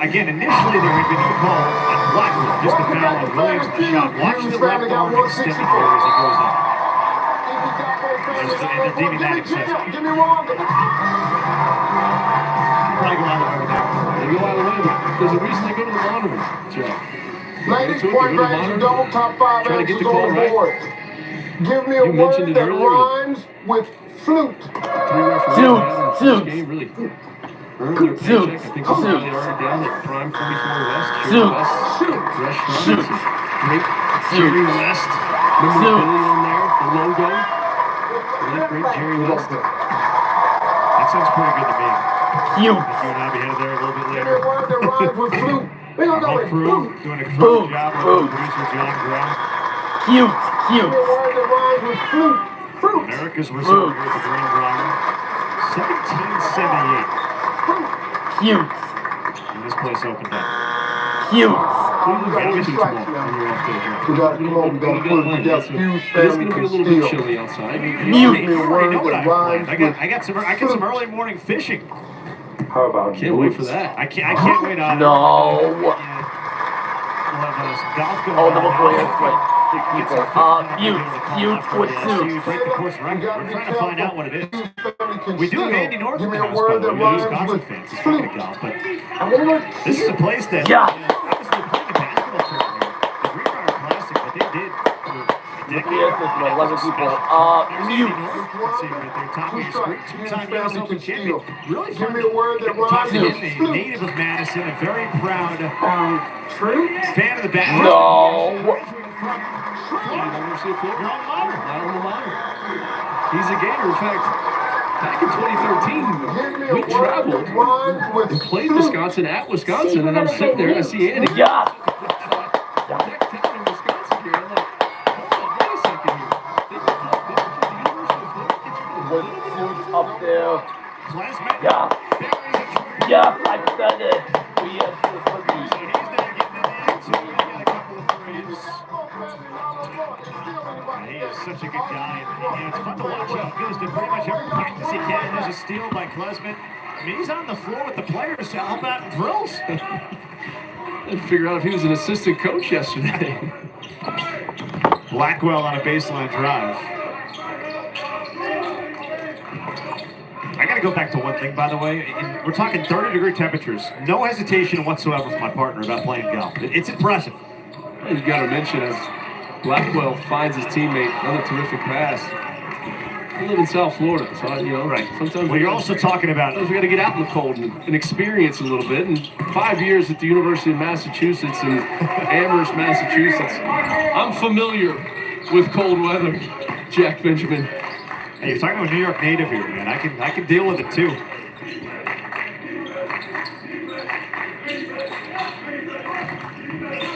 again, initially there had been no call on Blackwell, just a foul on Williams' shot. Watch the left arm extending here as he goes up. They're deeming that excessive. Give me one. Probably go out of the way. They go out of the way, but there's a reason they go to the monitor, Joe. Ladies, point blank, you don't. Top 5 Try to get answers the call on the right. board. Give me a You mentioned word it that earlier. rhymes with flute. 3 referees Suit. game really earned their paycheck. I think it's really already down at Prime 44 West. Jerry West Restaurants. Great Jerry West. Memorabilia on there, the logo. Really great Jerry West. That sounds pretty good to me. Cute. You and I'll be headed there a little bit Give me later. a word that rhymes with flute. We don't know Whole it. crew Flute. doing a Boom. great job with Boom. producer John Graham. Cute. Give me a word that rhymes with flute. Fruit. America's reserve here at the Greenbrier. 1778. Cute. And this place opened up. Cute. We got to strike now. We got to come on. We got to put it together. Fuse It is family going to be a can little bit steal. chilly outside. Give me a You already word know what that I planned. rhymes I got some early morning fishing. How about Can't wait for that. I can't wait either. No. We'll have some golf going Oh, on. number 4 is like 6 people. Cute with suit. Break the course record. We're trying to find out what it is. family can We do have steal. Andy North Give in me the a house, by word the that way. We rhymes Wisconsin with fans. He's flute. speaking of golf, but I want this is a place that Yeah. obviously playing the basketball tournament here. The Greenbrier Classic, what they did for a decade. Yes, it's 11 people. There's Andy Mute. North. Let's see right there. Top of your screen. Two-time U.S. Open champion. Really Give fun me a word that to talk to rhymes him, with a native of Madison, a very proud Fruit? fan of the back. No. University of Florida. Alma Mater. He's a Gator. In fact, back in 2013, we traveled and played Wisconsin at Wisconsin, and I'm sitting there and I see Andy. Yeah. Next town in Wisconsin here. I'm like, hold on, wait a second here. They got the University of Florida. With suits up there. Classmate. Yeah. Yeah, I said it. We have So he's not getting in the attitude. He got a couple of threes. He is such a good guy. And it's fun to watch. He goes to pretty much every practice he can. There's a steal by Klesman. I mean, he's on the floor with the players to help out in drills. And figure out if he was an assistant coach yesterday. Blackwell on a baseline drive. I got to go back to one thing, by the way. We're talking 30-degree temperatures. No hesitation whatsoever from my partner about playing golf. It's impressive. You got to mention as Blackwell finds his teammate another terrific pass. I live in South Florida, so Right. Sometimes Well, you're also talking about. we got to get out in the cold and experience it a little bit. And 5 years at the University of Massachusetts in Amherst, Massachusetts, I'm familiar with cold weather. Jack Benjamin. Hey, you're talking to a New York native here, man. I can deal with it too.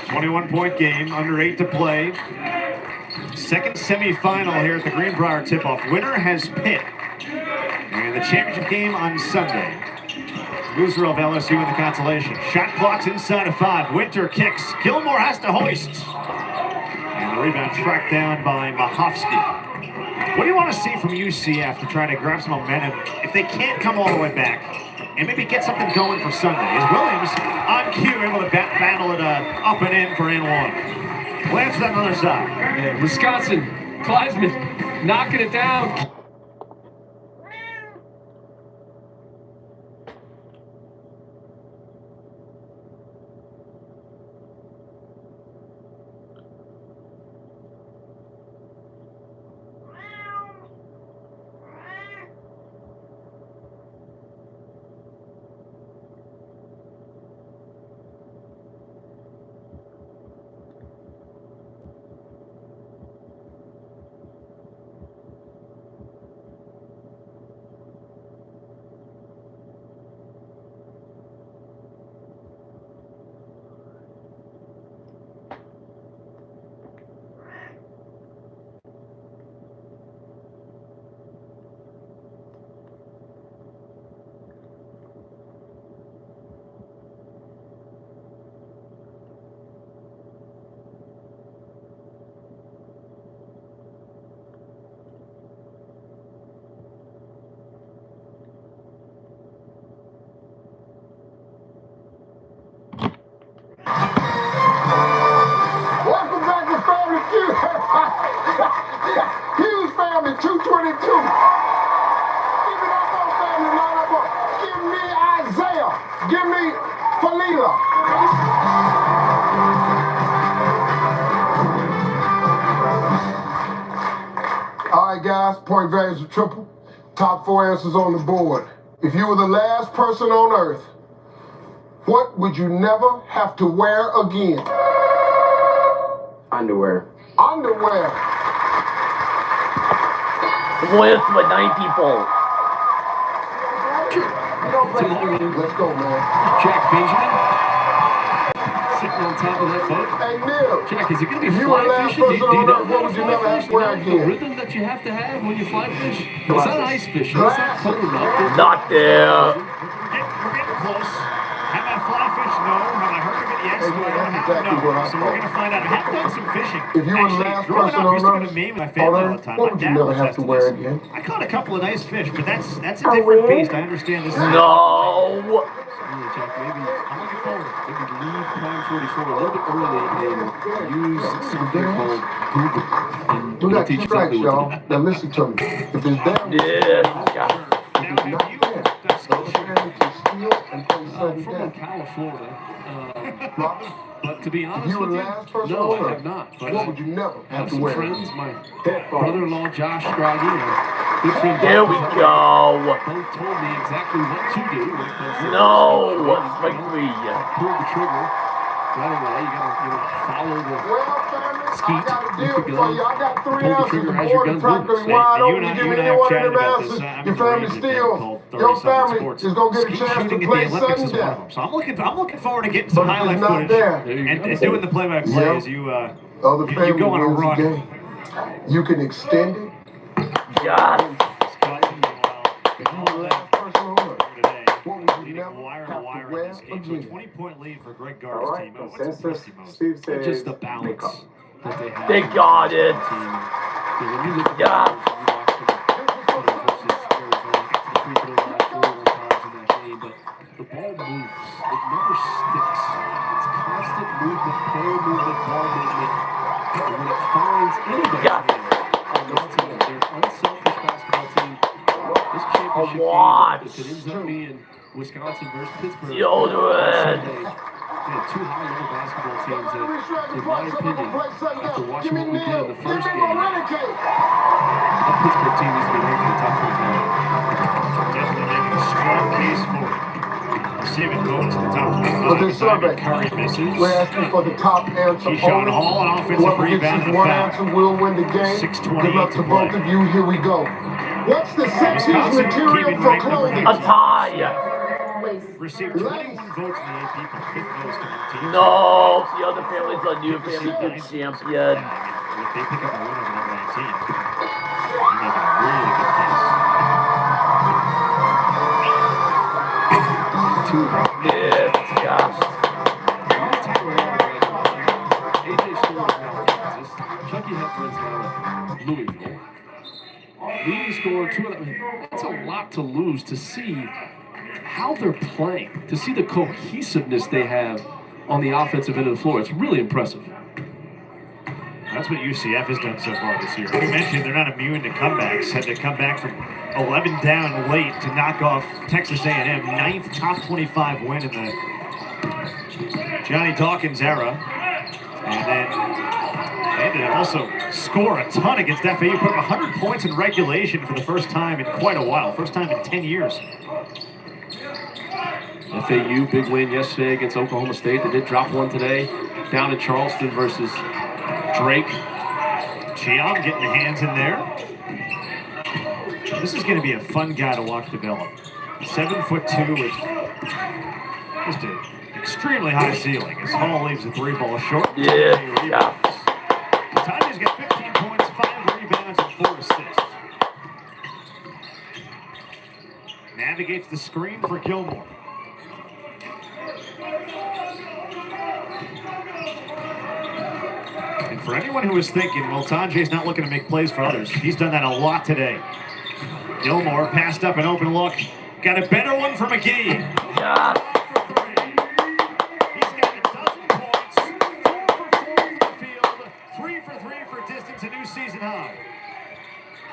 .21 game, under 8 to play. Second semifinal here at the Greenbrier tip-off. Winner has Pitt. And the championship game on Sunday. Loser of LSU in the consolation. Shot clock's inside of 5. Winter kicks. Gilmore has to hoist. And the rebound tracked down by Mahovsky. What do you want to see from UCF to try to grab some momentum if they can't come all the way back and maybe get something going for Sunday? Is Williams on cue able to battle it up and in for N1? We'll answer that on the other side. Yeah, Wisconsin, Kleisman knocking it down. All right, guys, point values are triple. Top 4 answers on the board. If you were the last person on Earth, what would you never have to wear again? Underwear. Underwear. With 9 people. Let's go, man. Jack Benjamin sitting on top of that boat. Hey, Neil. Jack, is it going to be If you were fly the last fishing? Do person you on know Earth, what would you never have to wear the again? rhythm that you have to have when you fly fish? It's not ice fishing. It's not cold enough. Not there. We're getting close. Have I fly fish? No. Have I heard of it? Yes. Hey, Do I that's have exactly no? what I So we're thought. going to find out. I have done some fishing. If you were the last growing person up, I used to on go to Earth, Maine with my family all the time. what My would you dad never was have to testing wear this. again? I caught a couple of nice fish, but that's a different beast. I understand this. No. Jack, maybe I'm looking forward. Maybe leave Prime 44 a little bit early and use something called Google. And We it'll got teach 2 you strikes, exactly what y'all. to do. Now listen to me. If it's down, Yeah. if it's not there, those family can steal and play sudden From death. Ocala, Florida. Robin, But to be if honest you were with the you, last person no, on I Earth, have not. But what I would you never have have to some wear? friends. My brother-in-law, Josh Scroggy, and my good friend There we go. both told me exactly what to do when it comes to No. Strike Don't 3. pull the trigger right away. You gotta follow the Well, family, skeet I got a with deal the for gun. you. I got 3 Pull the answers. trigger The as your board gun is practically moves. wide You open. and You I- give you me and I any have one of chatted them about answers, this. I'm your in the family Rangers game steals. called Your 30-something family Sports. is going to get a Skeet chance to shooting at play the Olympics sudden is one of death. them. So I'm looking forward to getting some But if highlight it's not footage there, and doing the play-by-play Yeah. as you other you family go on a wins the run. game. You can extend it. Yes. If you were the last person on Earth, Today, what would you leading never wire to have wire to in wear this game. So a again? 20-point lead for Greg All Gardner's right, team. Oh, what's consensus. impressed you most? Steve says just the make balance up. that they have. They got it. When you look at Yeah. the Warriors, you watch them, versus Arizona, got to the free throw line 41 times in that game, but the ball moves. It never sticks. It's constant movement, player movement, ball movement. And when it finds anybody's Yeah. hand on this team, they're an unselfish basketball team. This championship Watch. game, if it ends up being Wisconsin versus Pittsburgh, Deodorant. Sunday, they had 2 high-level basketball teams that, in my opinion, after watching what we did in the first game, that Pittsburgh team needs to be ranked in the top 25. Definitely making a strong case for it. Saving votes in the top For 25. this survey, Curry misses. we're asking for the top answer Keyshawn only. Hall, an offensive Whoever gets rebound this and a one foul. answer will win the game. 6:28 Good luck to to play. both of you. Here we go. What's the sexiest Wisconsin material keeping for rank number clothing? A tie. Received 21 votes in the AP poll. 5th most among teams. No. The other family's a new family good champion. Yeah, I mean, if they pick up a win over number 19, you're making a really good case. Yes. Yes. AJ Storr is now at Kansas. Chucky Hepburn's now at Louisville. Leading scorer, 2 of them. That's a lot to lose to see how they're playing, to see the cohesiveness they have on the offensive end of the floor. It's really impressive. That's what UCF has done so far this year. You mentioned they're not immune to comebacks. Had to come back from 11 down late to knock off Texas A&M. 9th top 25 win in the Johnny Dawkins era. And then they did also score a ton against FAU. Put up 100 points in regulation for the first time in quite a while. First time in 10 years. FAU, big win yesterday against Oklahoma State. They did drop one today down in Charleston versus Drake. Cheong getting the hands in there. This is going to be a fun guy to watch develop. 7'2" with just an extremely high ceiling. As Hall leaves the 3-ball short. Yeah. Tanya's got 15 points, 5 rebounds, and 4 assists. Navigates the screen for Gilmore. And for anyone who is thinking, well, Tanja's not looking to make plays for others, he's done that a lot today. Gilmore passed up an open look. Got a better one for McGee. Yeah. He's got a dozen points, 4 for 4 from the field, 3 for 3 for distance, a new season high.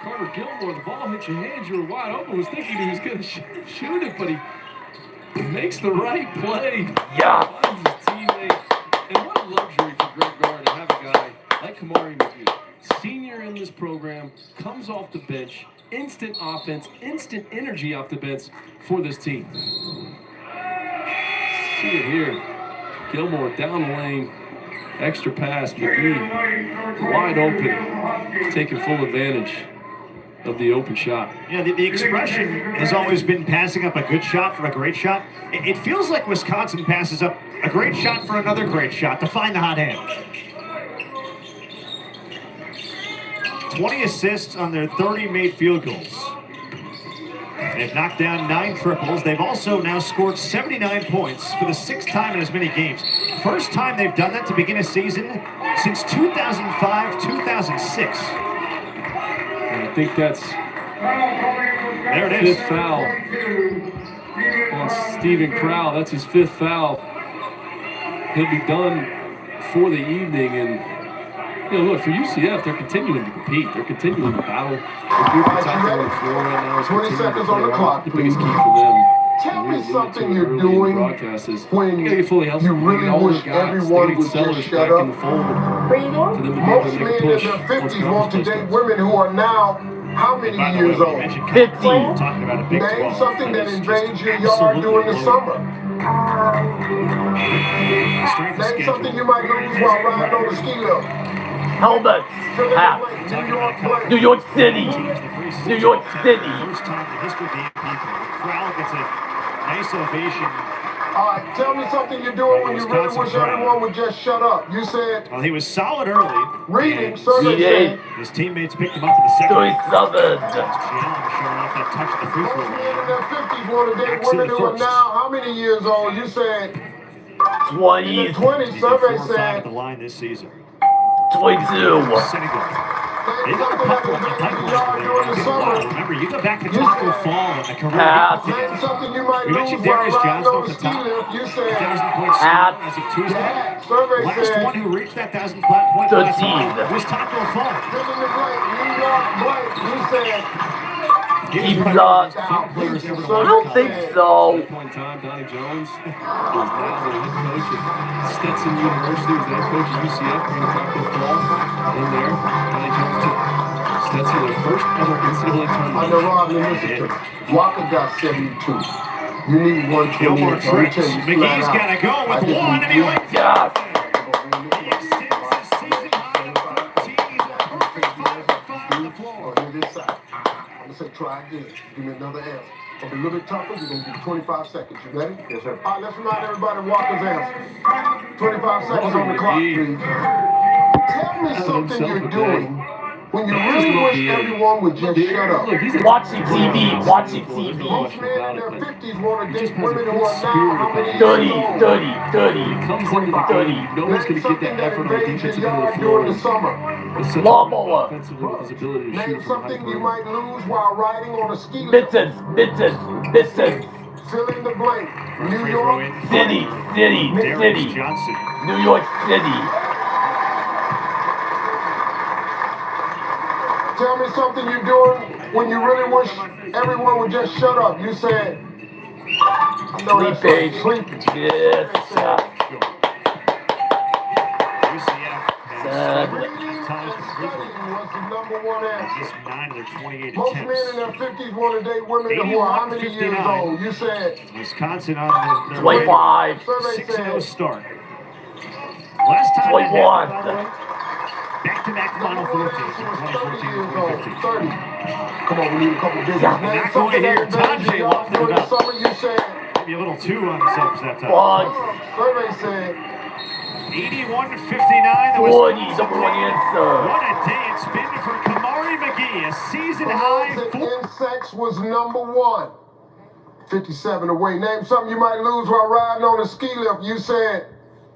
Carter Gilmore, the ball hit your hands, you were wide open, was thinking he was going to shoot it, but he makes the right play. Yeah. Finds his teammate. And what a luxury for Greg Gard to have a guy like Kamari McGee. senior in this program, comes off the bench, instant offense, instant energy off the bench for this team. See it here. Gilmore down the lane, extra pass, McGee wide open, taking full advantage of the open shot. Yeah, the expression has always been passing up a good shot for a great shot. It feels like Wisconsin passes up a great shot for another great shot to find the hot hand. 20 assists on their 30 made field goals. They've knocked down 9 triples. They've also now scored 79 points for the 6th time in as many games. First time they've done that to begin a season since 2005-2006. And I think that's there it is. 5th foul on Stephen Crowell. That's his 5th foul. He'll be done for the evening. And you know, look, for UCF, they're continuing to compete. They're continuing to battle. The group that's out there on the floor right now is 20 seconds on the clock, the biggest key for them. Tell me something you're doing when you really wish everyone would just shut up. Most men in their 50s want to date women who are now how many years old? 50. Name something that invades your yard during the summer. Name something you might lose while riding on the ski lift. Helmets. Hats. New York City. New York City. First time in the history of the people. The crowd gets a nice ovation. All right, tell me something you're doing when you really wish everyone would just shut up. You said... Well, he was solid early. Reading, survey said... His teammates picked him up in the second. 37. Giannis showing off that touch at the free throw line. Most men in their 50s want to date women who are now how many years old? You said... 20. 20, survey said... at the line this season. 22. Senegal. They got a couple of the pipeline. Remember, you go back to Taco Fall and the career. Name something you might We lose mentioned while Darius riding Johnson on off the the ski top. lift. You said... 1,000 points as of Tuesday. Survey Last said... one who reached that 1,000 point 13. was Taco Fall. Fill in the blank, New York blank. You said... He's not. I don't think so. At that point in time, Donnie Jones is now the head coach at Stetson University. Was the head coach at UCF during Taco Fall in there. Donnie Jones took Stetson their first ever NCAA tournament. I know, Rob, listen to me. Walker got 72. You need 128. Gilmore tricks. McGee's got to go with one, and he wins. Yes. He extends his season high of 13. Perfect 5 for 5 on the floor. I'm going to say try again. Give me another answer. It'll be a little bit tougher. You're going to give 25 seconds. You ready? Yes, sir. All right, let's remind everybody Walker's answer. 25 seconds on the clock, please. Tell me something you're doing when you really wish everyone would just shut up. Watching TV. Watching TV. Most men in their 50s want to date women who are now how many years old? 30. Comes into the 30. No one's going to get that effort on the defensive end of the floor. During the summer. Lawnmower. His ability to Name shoot from something high you point. might lose while riding on a ski lift. Mittens. Fill in the blank. New Free throw York. in. City. Darius Johnson. New York City. Tell me something you're doing when you really wish everyone would just shut up. You said, I know that's right, sleeping. Yes. UCF has 3 times the free throw. What's the number one answer? Just 9 of their 28 Most men in attempts. their 50s want to date women who are how many years 81-59. old? You said, Wisconsin on their 25. survey 6-0 said, start. Last time 21. that happened, by the way, back-to-back Final Four teams in 30 years 2014 old. 2015. 30. Come on, we need a couple of digits. Yeah. Name Not something going here. that invades Tajay your yard lofted it during the up. summer. You said, Maybe a little too on himself that time. One. survey said, 81-59. 40. Number one answer. What a day it's been for Kamari McGee. A season-high birds and insects was number one. 57 away. Name something you might lose while riding on a ski lift. You said,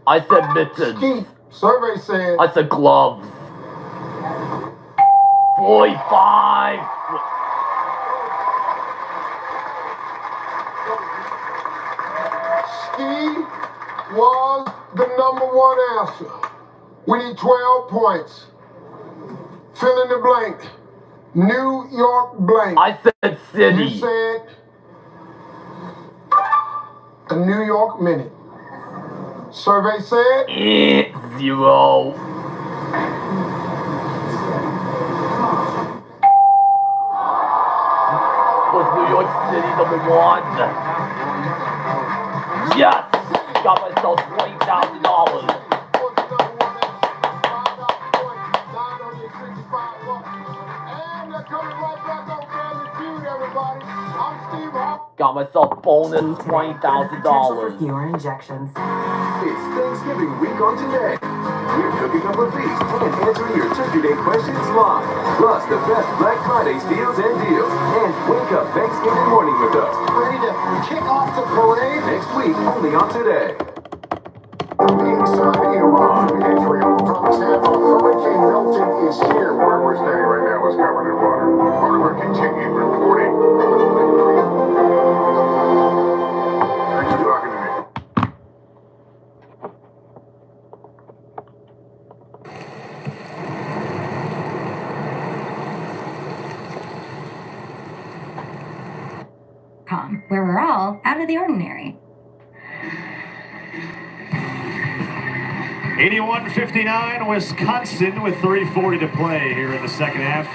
I said mittens. ski. Survey said, I said gloves. 45. ski was the number one answer. We need 12 points. Fill in the blank. New York blank. I said city. You said a New York minute. Survey said 0. City #1. Yes! Got myself $20,000. Got myself bonus $20,000. Fewer injections. It's Thanksgiving week on today. We're cooking up a feast and answering your Turkey Day questions live. Plus the best Black Friday steals and deals. And wake up Thanksgiving morning with us. Ready to kick off the parade? Next week, only on Today. Inside Iran, Israel, folks have a Hurricane Milton is here. Where we're standing right now is covered in water. Oliver continued reporting. Thanks for talking to me. Where we're all out of the ordinary. 81-59, Wisconsin with 3:40 to play here in the second half.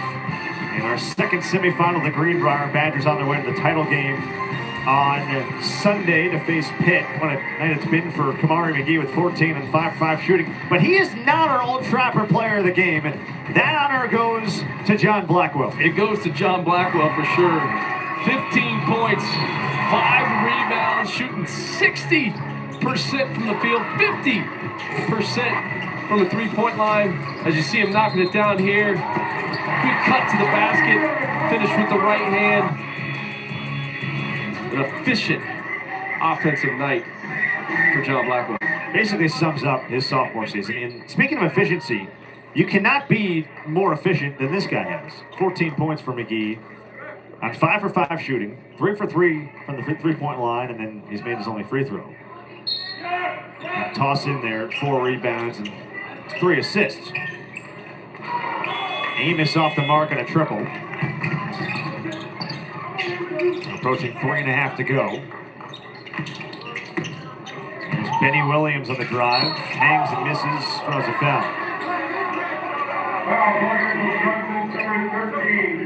In our second semifinal, the Greenbrier Badgers on their way to the title game on Sunday to face Pitt. What a night it's been for Kamari McGee with 14 and 5-5 shooting. But he is not our Old Trapper player of the game, and that honor goes to John Blackwell. It goes to John Blackwell for sure. 15 points, 5 rebounds, shooting 60% from the field, 50% from the three-point line. As you see him knocking it down here. Good cut to the basket, finish with the right hand. An efficient offensive night for John Blackwell. Basically sums up his sophomore season. And speaking of efficiency, you cannot be more efficient than this guy has. 14 points for McGee on 5 for 5 shooting, 3 for 3 from the three-point line, and then he's made his only free throw. And toss in there, 4 rebounds and 3 assists. Amos off the mark on a triple. Approaching 3.5 to go. There's Benny Williams on the drive. Hangs and misses, throws a foul.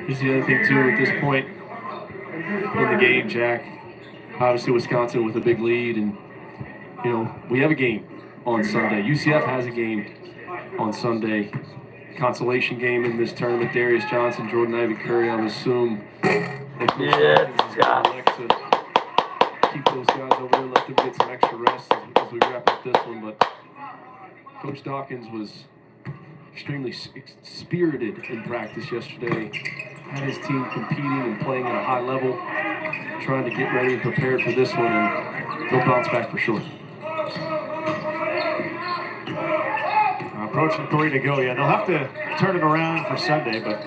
Here's the other thing, too, at this point in the game, Jack. Obviously, Wisconsin with a big lead, and, you know, we have a game on Sunday. UCF has a game on Sunday. Consolation game in this tournament. Darius Johnson, Jordan Ivy Curry, I would assume. Yes, to keep those guys over there, let them get some extra rest as we wrap up this one. But Coach Dawkins was extremely spirited in practice yesterday. Had his team competing and playing at a high level, trying to get ready and prepared for this one, and they'll bounce back for sure. Approaching 3 to go. Yeah, they'll have to turn it around for Sunday, but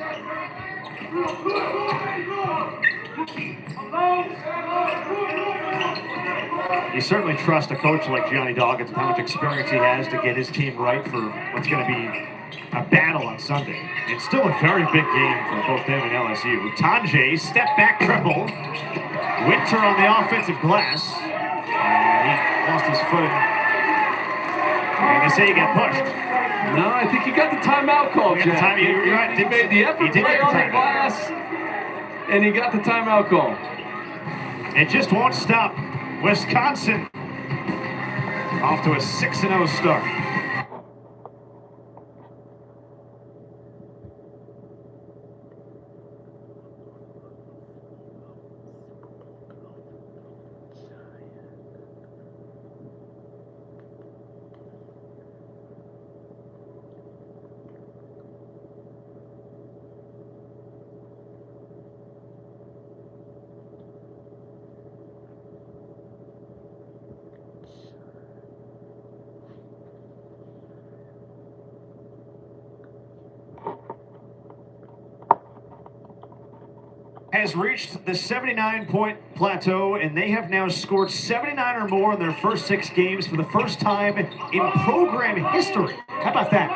you certainly trust a coach like Gianni Dawkins with how much experience he has to get his team right for what's going to be a battle on Sunday. It's still a very big game for both them and LSU. Tanjay, step back triple. Winter on the offensive glass. He lost his footing. And they say he got pushed. No, I think he got the timeout call, Jack. You're right. He made the effort to play on the glass, and he got the timeout call. It just won't stop. Wisconsin off to a 6-0 start. Has reached the 79-point plateau, and they have now scored 79 or more in their first 6 games for the first time in program history. How about that?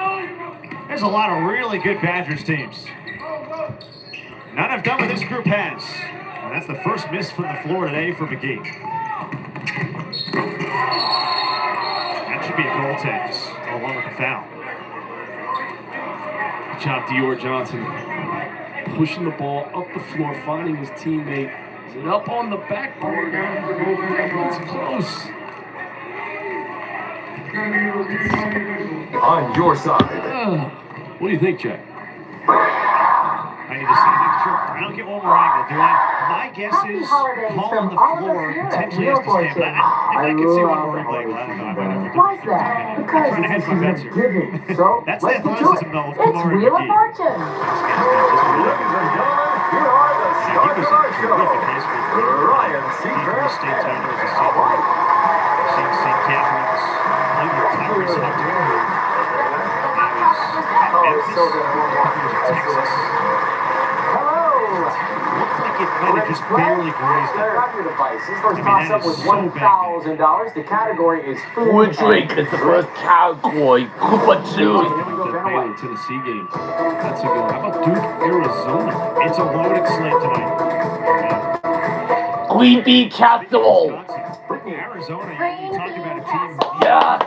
There's a lot of really good Badgers teams. None have done what this group has. And that's the first miss from the floor today for McGee. That should be a goaltend, along with the foul. Good job, Dior Johnson. Pushing the ball up the floor, finding his teammate it up on the backboard. It's close. On your side. What do you think, Jack? I need to see an extra. I don't get one more angle, do I? My guess is Paul on the floor potentially has to stand. But if I could see one more angle, I don't know. I might have to. Why's that? I'm trying to hedge my bets here. So, That's let's the get to athleticism, it. though, of It's Kamari Wheel of McGee. Fortune. Here are the He stars was of a our show. terrific high school player. Ryan State Seacrest title as a and senior. St. Catherine's. Played with Tyrese Hunter. so good. Texas. Looked like it might have just barely grazed it. Grab your devices. First I mean, toss that up is with so $1,000. The category is Food drink is the first category. Koopa juice. The Baylor Tennessee game. That's a good one. How about Duke, Arizona? It's a loaded slate tonight. Green bean casserole. Arizona, you talk about a team. Yeah.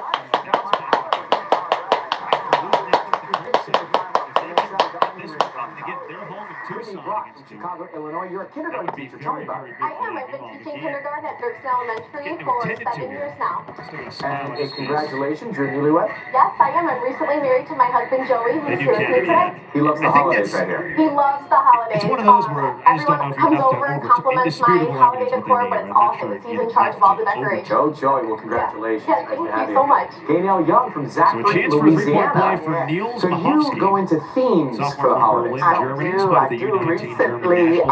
Chicago, Illinois. You're a kindergarten teacher. Tell me about it. I am. I've been teaching kindergarten at Dirksen Elementary for 7 years now. And congratulations, you're newlywed. Yes, I am. I'm recently married to my husband Joey, who's here with me today. He loves the holidays right here. He loves the holidays. It's one of those where I just don't know if you Everyone comes have to over and over compliments my indisputable holiday evidence decor, what but they it's need. all his. He's in charge of all the decorations. Joey, well, congratulations. Yeah, thank you so much. Gaynell Young from So a Zachary, chance for a three-point play Louisiana. for Niels So you Mahovsky. go into themes for Sophomore the from holidays. Berlin, Germany. He's part of the U19 German national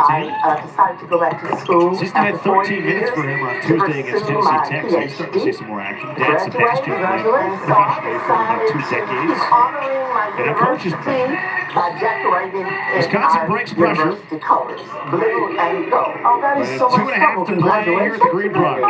team. Decided to go back to school. System had 13 minutes for him on Tuesday against Tennessee Tech, so he's starting to see some more action. Dad Sebastian played professionally for about 2 decades. And a coach is Wisconsin breaks pressure. Colors, blue and gold. Oh, that is so much 2.5 to play here at the Green Rock. I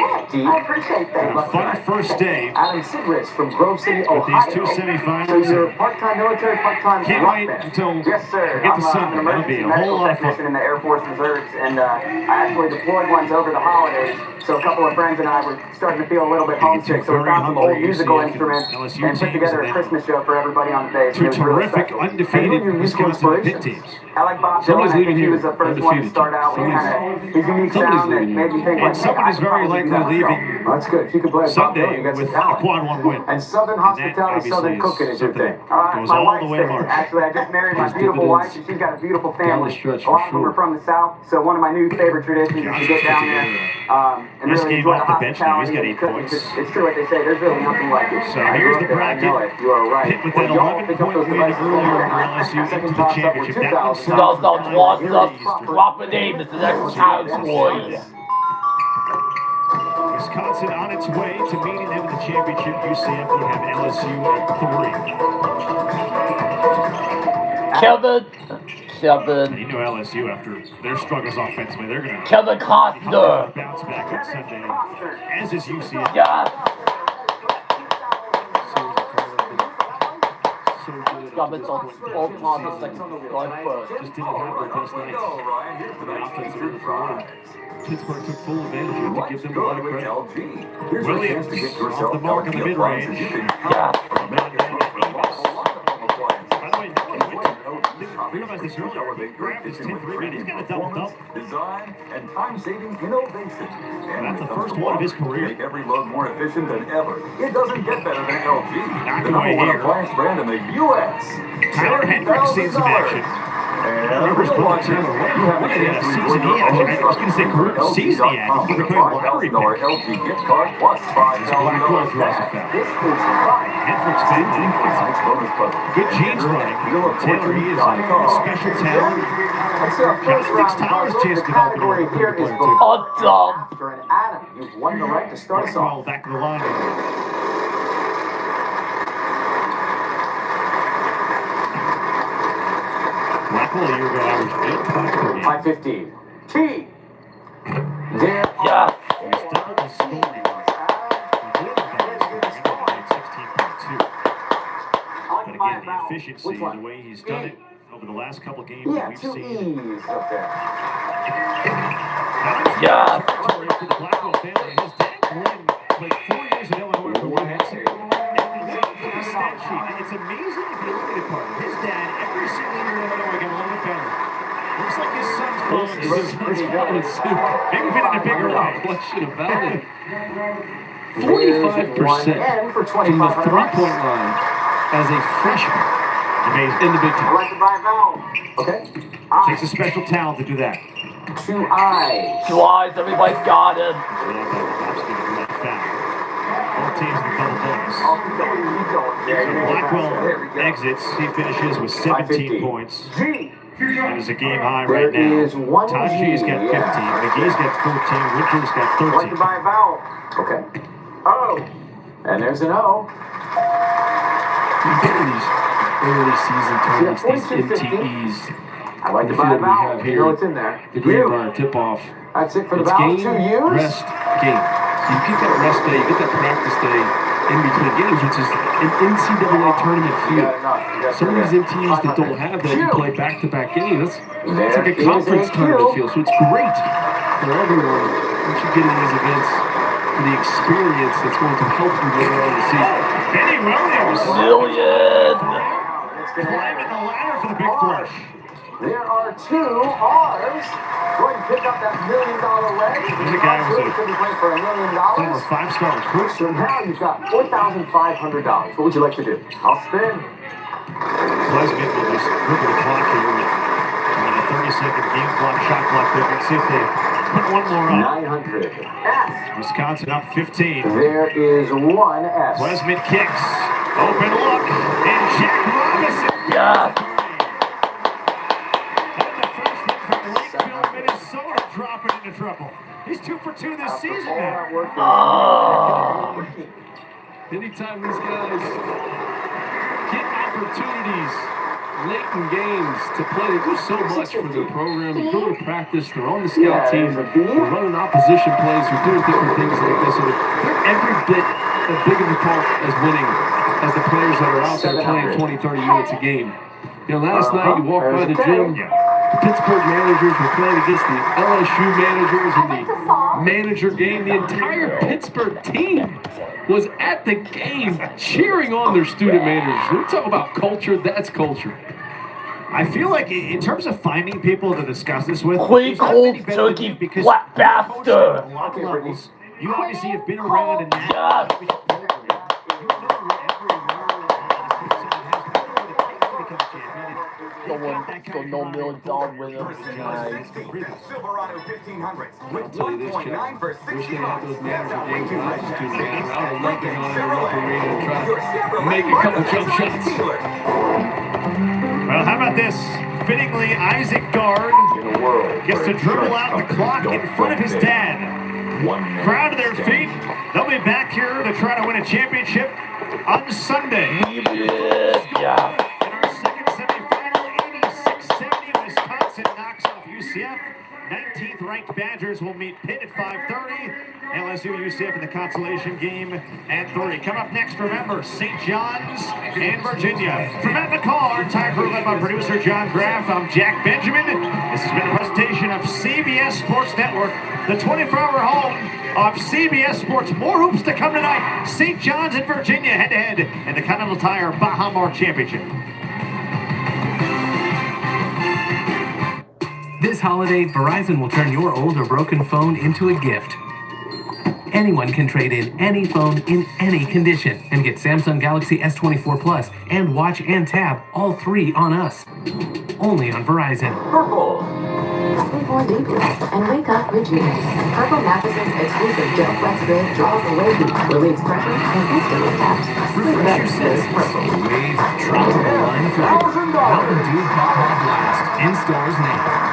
appreciate that. And a fun first day Adam Sigris from Grove City, with Ohio. these two So semifinals. you're part-time military, part-time Can't rock wait band. until we Yes, sir. get to I'm Sunday. an That'll be emergency a whole medical lot of technician fun. in the Air Force Reserves, and I actually deployed once over the holidays. So a couple of friends and I were starting to feel a little bit homesick. So we found some old musical instruments and put together a Christmas show for everybody on the base. Two terrific undefeated Wisconsin pit teams. I like Bob Somebody's Dylan. I leaving think he here was the first one to undefeated. start out with kind of his unique sound that made me think, And like, someone is very likely leaving Well, that's good. If you could play Bob Dylan, Sunday you got with some a talent. quad one win. And Southern And that hospitality, Southern obviously cooking is your something thing. that goes my all the wife's way to thing. March. Actually, I just married my Those beautiful dividends wife, and she's got a beautiful down the family. stretch A for lot of them sure. are from the South, so one of my new favorite traditions is to get down there and Nice really game enjoy the off the bench now. He's hospitality got and 8 cooking. points. It's true what they say. There's really nothing like it. So I here's grew the up there. I know bracket. it. You are right. Pitt with that Well, y'all pick up 11-point those win devices earlier over over there. LSU into Second the toss up championship. with That one's $2,000. Does not toss up, East. drop a name is the next category. Wisconsin on its way to meeting them in the championship. UCF would have LSU at 3. Kevin, And you know LSU after their struggles offensively, they're going to Kevin Costner. bounce back on Sunday, as is UCF. Yes. So good. Government's on all causes second strike first. Just didn't have their best nights on the offensive end of the floor. Pittsburgh took full advantage. You have to give them a lot of credit. Williams off the mark in the mid-range. Yes. By the way, didn't realize this earlier. He grabbed his 10th rebound. He's got a double-double. Design and time-saving innovation. And That's the first one of his career. Make every load more efficient than ever. It doesn't get better than LG. Not The quite number one here. appliance brand in the U.S. Tyler Hendricks seen some action. And real watchers, you have a chance to season reward he your had. I own was going to say career LG.com season he had. He for became a lottery $5,000 pick. LG gift card plus $5,000 Black draws a cash. foul. Hendricks family. Tonight's bonus puzzle. Good jeans running. Taylor, he is a special talent. That's our John first thinks round Tyler's puzzle. chance The to develop into a category here career is player, too. Oh, dumb. after an Adam. You've won the right to start us Well, off. back to the line. Blackwell a year ago averaged 8 points per game. 5:15. T. There. Yes. He's doubled his scoring. But again, the efficiency, Which one? the way he's done it over the last couple games Yeah, that we've 2 seen. E's up there. Yes. Territory for the Blackwell family. His dad, Glenn, played 4 years at Illinois for Wayne Hudson. And look at his stat sheet. And it's amazing if you look at it, partner. His dad, every single year at Illinois, got a little bit better. Looks like his son's following His son's following suit. Maybe even in a bigger No way. question about it. Here's 45% one N for from the 2,500 three-point line as a freshman in the Big Ten. Selected by vowel. Okay. Takes a special talent to do that. 2 eyes. 2 eyes, everybody's got him. Both teams in double bonus. So Blackwell exits. He finishes with 17 points. That is a game high right now. Taji's got 15. McGee's got 14. Richards got 13. Selected by vowel. Okay. O. And there's an O. You get these early season tournaments, these MTEs. I like the the field we vowel. have You here. know it's in there. The Greenbrier tip-off. That's it for the It's vowel. game, 2 U's. rest, game. So you get that rest day, you get that practice day in between games, which is an NCAA tournament field. Some of these MTEs that don't have that, you play back-to-back games. It's like a conference tournament field, so it's great for everyone once you get into these events for the experience that's going to help you later on in the season. Benny Williams. Brilliant. Climbing the ladder for the big flush. There are 2 R's. Go ahead and pick up that $1 million leg. There's a guy who's going to play for $1 million. former 5-star recruit. So now you've got $4,500. What would you like to do? I'll spin. Pleasant will just ripple the clock here with a 30-second game clock, shot clock there. Let's see if they put one more up. 900. S. Wisconsin up 15. There is 1 S. Pleasant kicks. Open look. And Jack Robinson. Yeah. Minnesota dropping into trouble. He's 2 for 2 this season now. Oh. Anytime these guys get opportunities late in games to play, they do so much for their program. They go to practice, they're on the scout team, they're running opposition plays, they're doing different things like this. So they're every bit as big of a part as winning as the players that are out there playing 20, 30 minutes a game. You know, last night you walked by the gym, the Pittsburgh managers were playing against the LSU managers in the manager game. The entire Pittsburgh team was at the game cheering on their student managers. When we talk about culture, that's culture. I feel like in terms of finding people to discuss this with, Quick, cold turkey, black bastard. A lot of levels. You obviously have been around in that. So no $1 million winner tonight. Silverado 1500 with Tell you this, 1.9 for Chuck. Wish they had those manager games when I was a student. I would love Lincoln to go in the local Chevrolet. arena and try Your to Chevrolet make a couple Martin jump Luther shots. dealer. Well, how about this? Fittingly, Isaac Guard gets to dribble out the clock in front of his dad. Crowd to their feet. They'll be back here to try to win a championship on Sunday. Yeah. In our second semifinal, 86-70, Wisconsin knocks off UCF. 19th ranked Badgers will meet Pitt at 5:30. LSU UCF in the consolation game at 3. Come up next, remember, St. John's and Virginia. For Matt McCall, our entire crew led by producer John Graff, I'm Jack Benjamin. This has been a presentation of CBS Sports Network, the 24-hour home of CBS Sports. More hoops to come tonight. St. John's and Virginia head-to-head in the Continental Tire Baja Mar Championship. This holiday, Verizon will turn your old or broken phone into a gift. Anyone can trade in any phone in any condition and get Samsung Galaxy S24 Plus and Watch and Tab, all 3 on us. Only on Verizon. Purple. Sleep more deeply and wake up rejuvenated. Purple mattresses exclusive Gel Flex Grid draws away heat, relieves pressure, and instantly taps. Refresh your senses. Wave tropical line flavor. Mountain Dew Baja Blast. In stores now.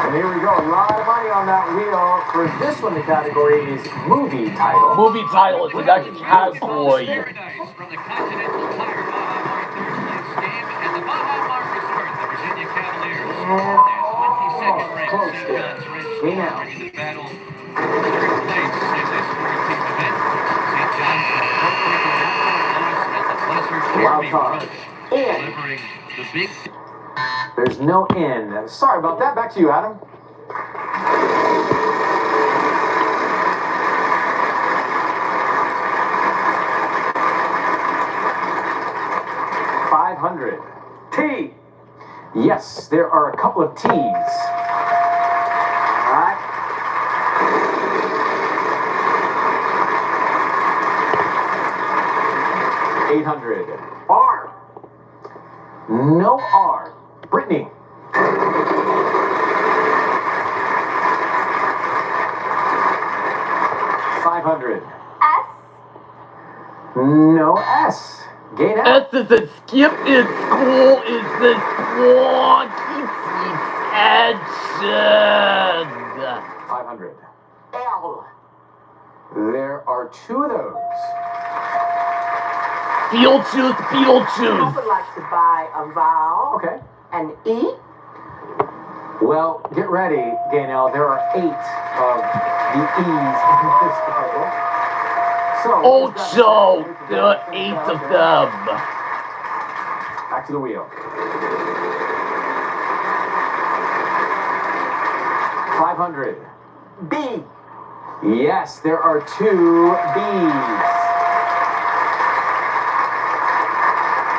And here we go. A lot of money on that wheel. For this one, the category is movie title. Movie title is the next category. Paradise from the Continental Tire Baja Mar third place game at the Baja Mar Resort, the Virginia Cavaliers. Their 22nd ranked St. John's Red Storm ready to battle for third place in this four-team event. St. John's will hopefully go down at the buzzer. Jeremy Rush delivering the big. There's no end. Sorry about that. Back to you, Adam. $500. T. Yes, there are a couple of T's. All right. $800. R. No R. Brittany. $500. S. No S. Gaynell. S is a skip in school is the squawk keeps action. 500. L. There are two of those. Beetlejuice, I Beetlejuice. would like to buy a vowel. Okay. An E. Well, get ready, Gaynell. There are 8 of the E's in this puzzle. So, Oh, Joe, there are 8 of them. Back to the wheel. 500. B. Yes, there are 2 B's.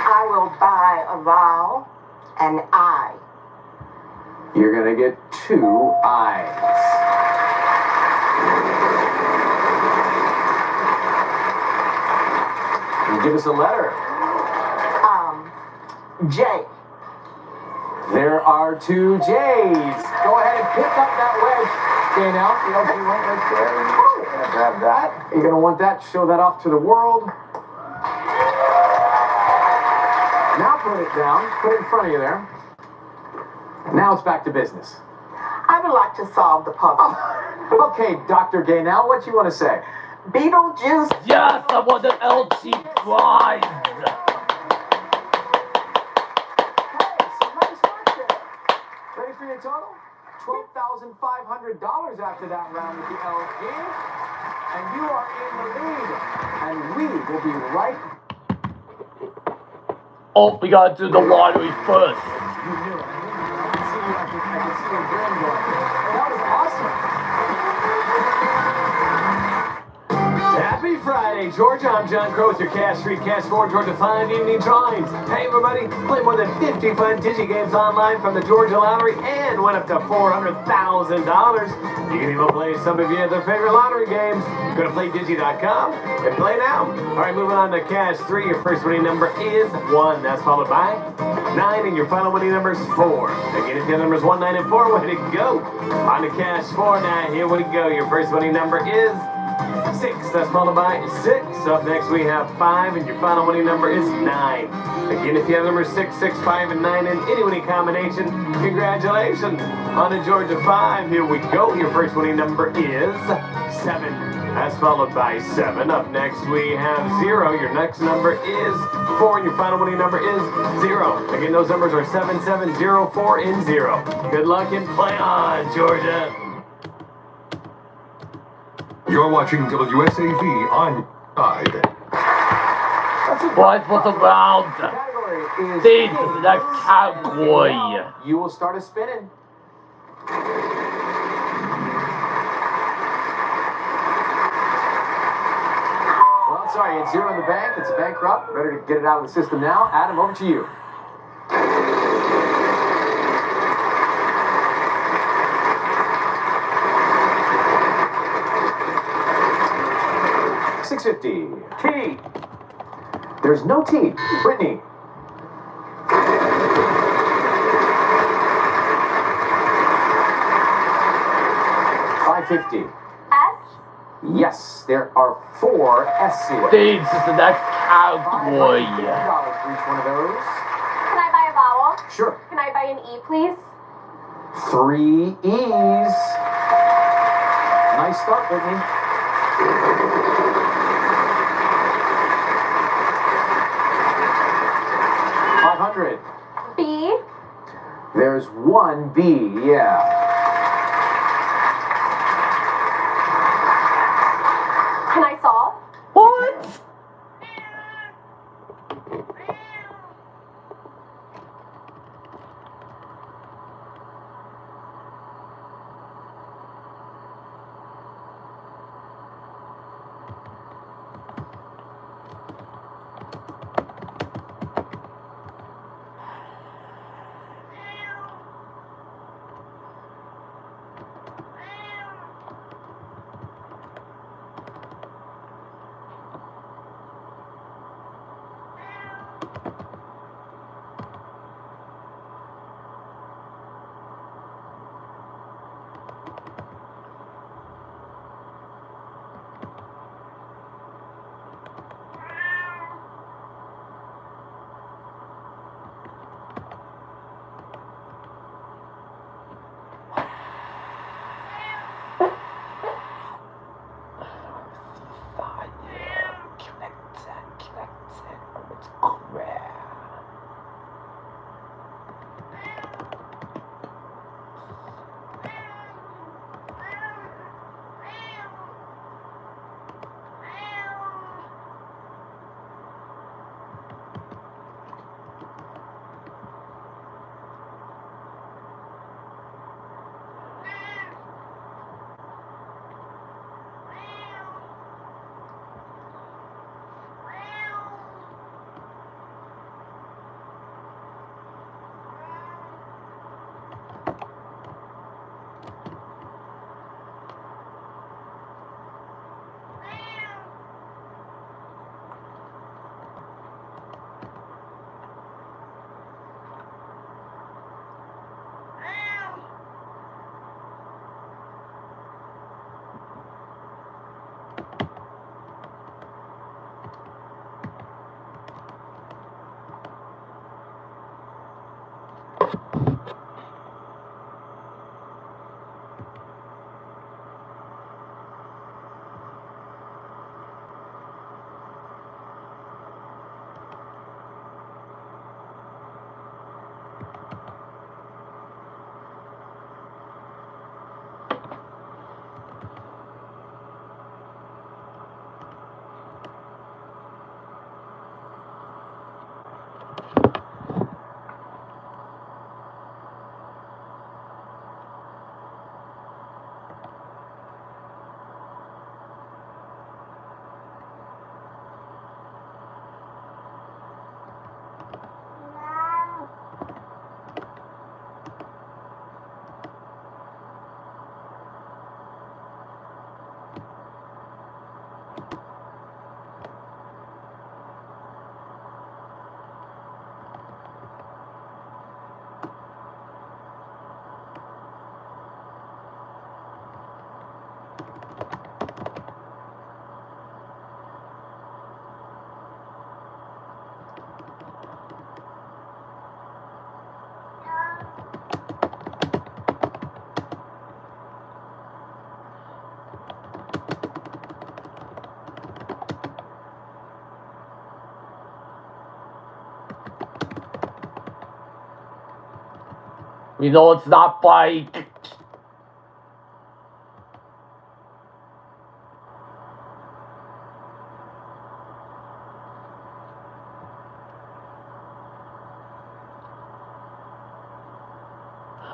I will buy a vowel. An I. You're gonna get 2 I's. And give us a letter. J. There are 2 J's. Go ahead and pick up that wedge, Gaynell. The LG one right there. You're gonna grab that. You're gonna want that. Show that off to the world. Now put it down. Put it in front of you there. Now it's back to business. I would like to solve the puzzle. Oh, okay, Dr. Gaynell, what you want to say? Beetlejuice. Yes, I want an LG prize. Ready for your total? $12,500 after that round with the LG. And you are in the lead. And we will be right. Oh, we gotta do the lottery first. You knew it. I can see your grin going. That was awesome. Happy Friday, Georgia. I'm John Crow with your Cash 3, Cash 4, Georgia 5 evening drawings. Hey, everybody, play more than 50 fun digi-games online from the Georgia Lottery and win up to $400,000. You can even play some of your other favorite lottery games. Go to playdigi.com and play now. All right, moving on to Cash 3. Your first winning number is 1. That's followed by 9, and your final winning number is 4. Again, if your numbers 1, 9, and 4, way to go. On to Cash 4 now. Here we go. Your first winning number is 6. That's followed by 6. Up next we have 5, and your final winning number is 9. Again, if you have numbers 6, 6, 5, and 9 in any winning combination, congratulations. On to Georgia 5. Here we go. Your first winning number is 7. That's followed by 7. Up next we have 0. Your next number is 4, and your final winning number is 0. Again, those numbers are 7, 7, 0, 4, and 0. Good luck and play on, Georgia. You're watching WSAV on Tide. Boys, what's around? This is the next category. You will start a spinning. Well, sorry, it's 0 in the bank. It's a bankrupt. Better to get it out of the system now. Adam, over to you. $650. T. There's no T. Brittany. $550. S. Yes, there are 4 S's. This is the next category. $500 for each one of those. Can I buy a vowel? Sure. Can I buy an E, please? 3 E's. Nice start, Brittany. $500. B. There's 1 B, yeah. Can I solve? What? We know it's not bike.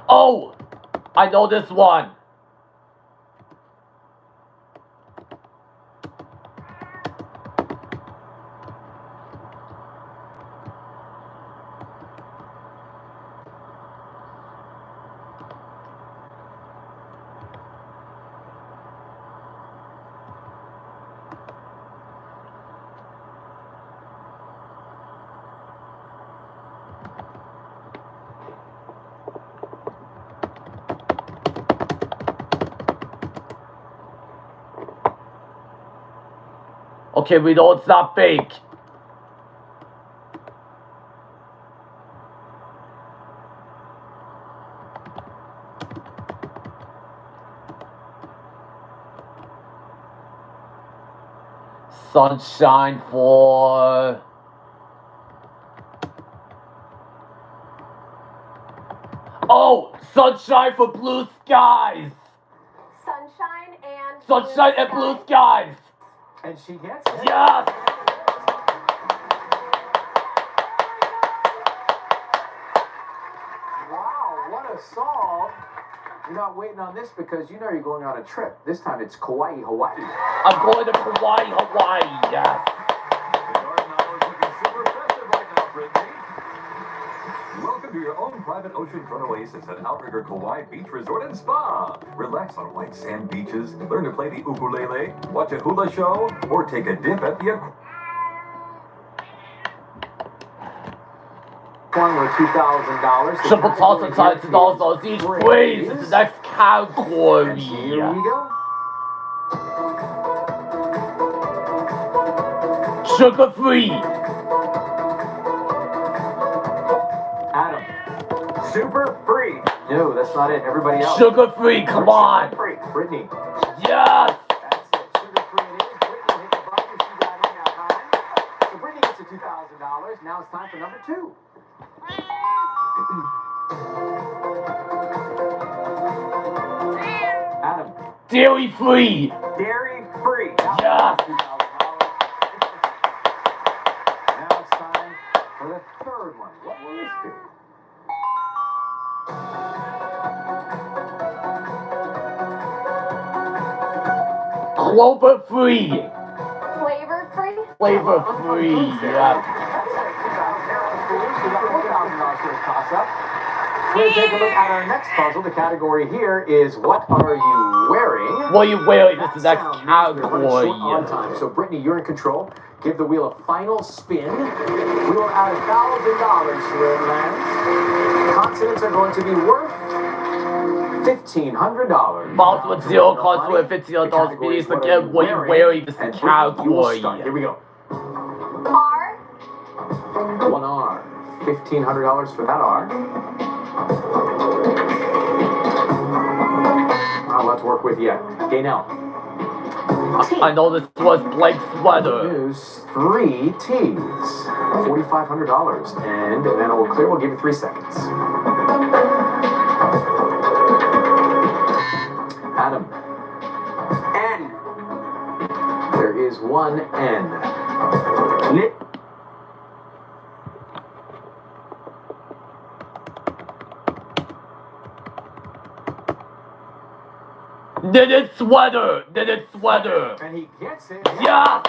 Oh! I know this one. Okay, we know it's not fake. Sunshine for... Oh! Sunshine for blue skies! Sunshine and Sunshine and blue skies! And she gets it. Yes! Wow, what a solve. You're not waiting on this because you know you're going on a trip. This time it's Kauai, Hawaii. I'm going to Kauai, Hawaii, yes. Welcome to your own private oceanfront oasis at Outrigger Kauai Beach Resort and Spa. Relax on white sand beaches, learn to play the ukulele, watch a hula show, or take a dip at the One with $2,000. Triple toss and tied $2 each ways is the next category. Here we go. Sugar free. Adam. Super free. No, that's not it. Everybody else. Sugar free, come on. Free. Brittany. Yes. That's it. Sugar free it is. Brittany hit the button. She got in that time. So Brittany gets the $2,000. Now it's time for number 2. Adam. Dairy free. Dairy free. Yes. Now it's time for the third one. What will this be? Clover free. Flavor free? Flavor free, yeah. We're going to take a look at our next puzzle. The category here is what are you wearing? What are you wearing? This is the next category. On time. So Brittany, you're in control. Give the wheel a final spin. We will add $1,000 to it, Lance. Consonants are going to be worth $1,500. Mouse with 0 costs for $1,500. Please again, what are you wearing? This is the category. Here we go. R. 1 R. $1,500 for that R. Not a lot to work with yet. Gainell. I know this was blank sweater. Use 3 T's. $4,500. And then it will clear. We'll give you 3 seconds. Adam. N. There is 1 N. Nick. Knitted sweater! Knitted sweater! And he gets it. Yes!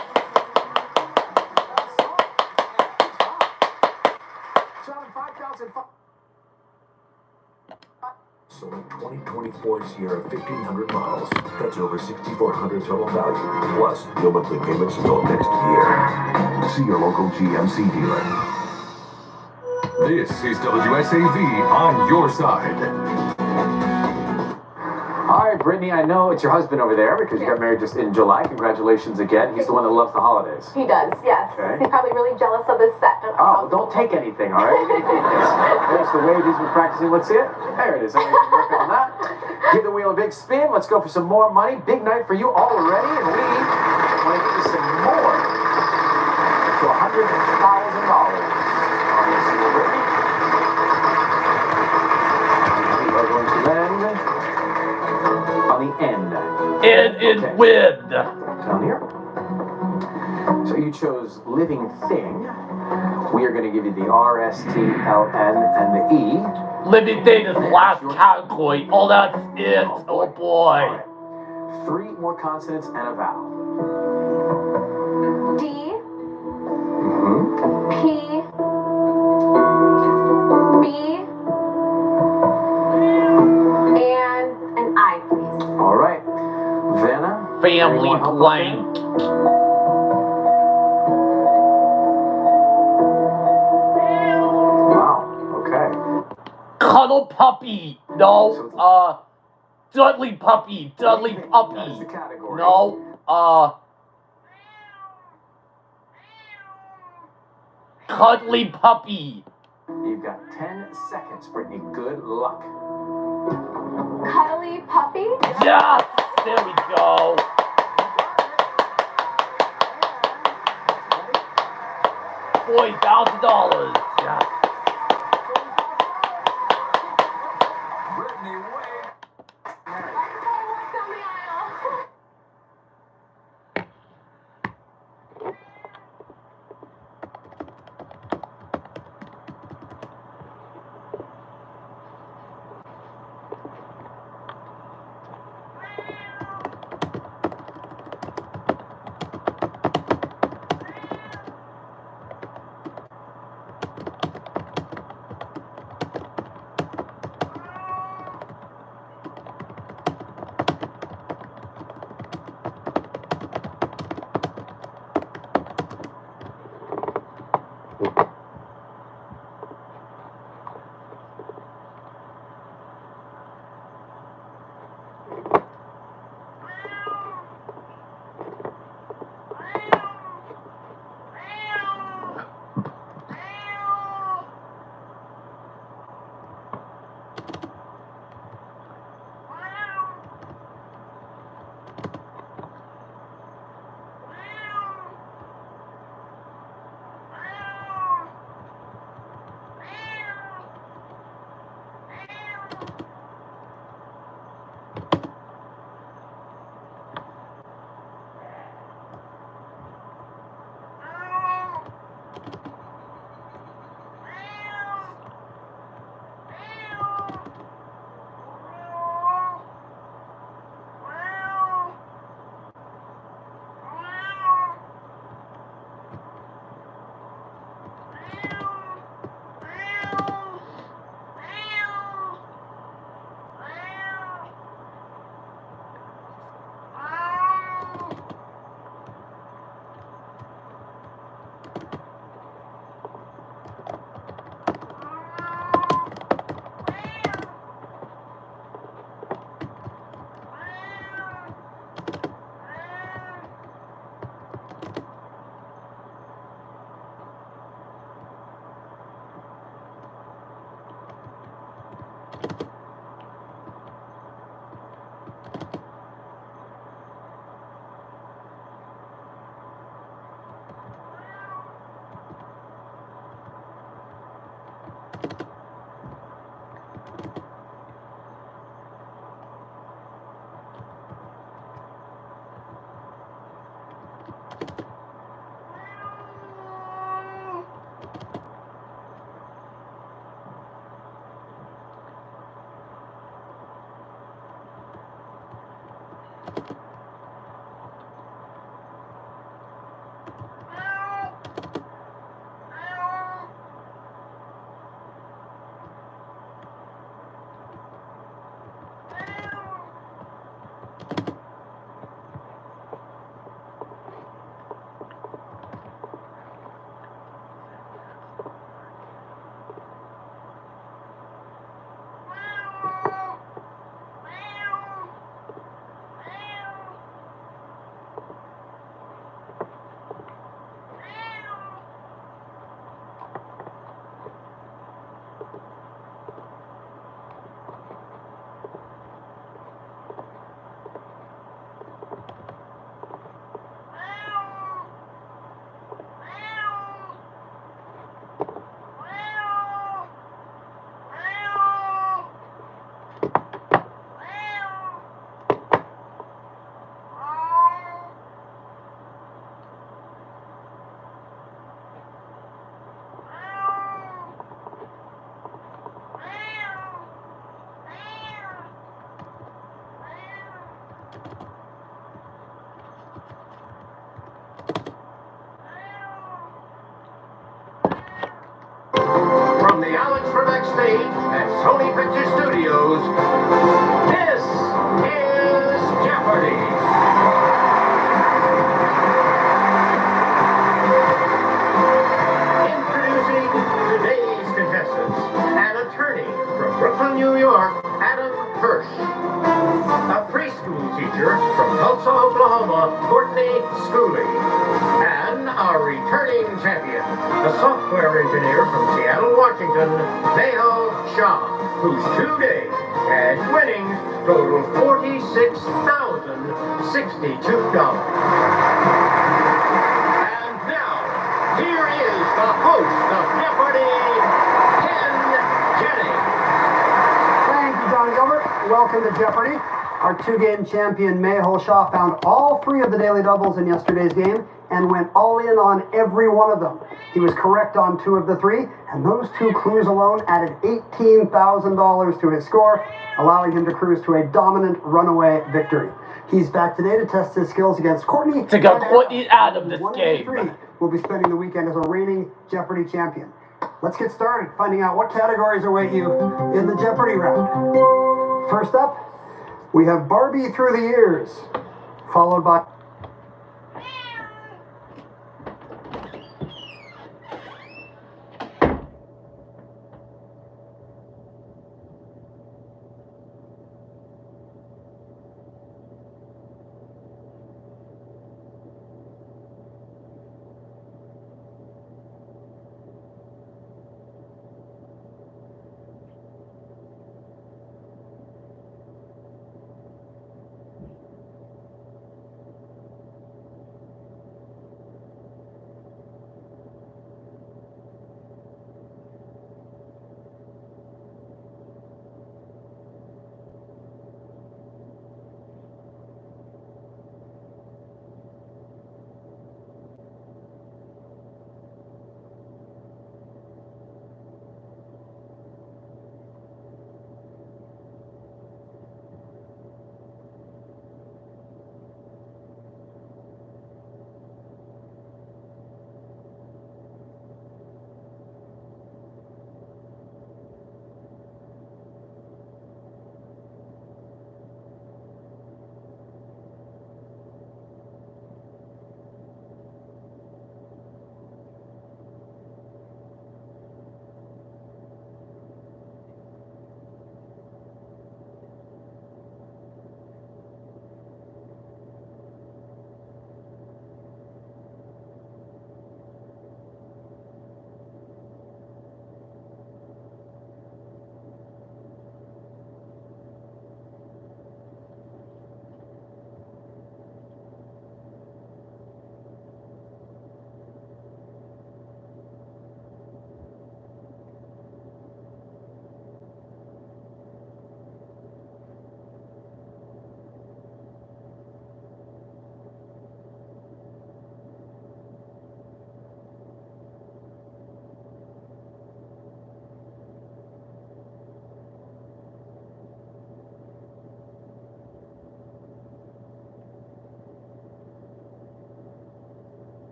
So in 2024's year of 1,500 models, that's over 6,400 total value. Plus, no monthly payments until next year. See your local GMC dealer. This is WSAV on your side. All right, right, Brittany, I know it's your husband over there because you got married just in July. Congratulations again. He's the one that loves the holidays. He does, yes. Okay. He's probably really jealous of this set. Oh, well, don't take anything, all right? There's the wave he's been practicing. Let's see it. There it is. I'm going to work on that. Give the wheel a big spin. Let's go for some more money. Big night for you already, and we want to give you some more. To $100,000 on this here, Brittany. We are going to land on the end. It is with. Down here. So you chose living thing. We are going to give you the R, S, T, L, N, and the E. Living thing is the last category. Oh, that's it. Oh, boy. Right. 3 more consonants and a vowel. D, Mm-hmm. P, B, and an I, please. All right. Vanna. Family blank. Wow. Okay. Cuddle puppy. No. Dudley puppy. Dudley puppy. That is the category. No. Cuddly puppy. You've got 10 seconds, Brittany. Good luck. Cuddly puppy. Yes. There we go. $40,000. Yes. Brittany Wade. What's on the aisle? Sony Picture Studios, this is Jeopardy! Introducing today's contestants, an attorney from Brooklyn, New York, Adam Hirsch. A preschool teacher from Tulsa, Oklahoma, Courtney Schooley. And our returning champion, a software engineer from Seattle, Washington, Mayo Shaw, whose 2-day cash winnings total $46,062. And now, here is the host of Jeopardy, Ken Jennings. Thank you, John Gilbert. Welcome to Jeopardy! Our 2-game champion, Mayhol Shah, found all 3 of the daily doubles in yesterday's game and went all in on every one of them. He was correct on 2 of the 3, and those 2 clues alone added $18,000 to his score, allowing him to cruise to a dominant runaway victory. He's back today to test his skills against Courtney. To get Courtney out of this game. Will be spending the weekend as a reigning Jeopardy champion. Let's get started finding out what categories await you in the Jeopardy round. First up, we have Barbie Through the Years, followed by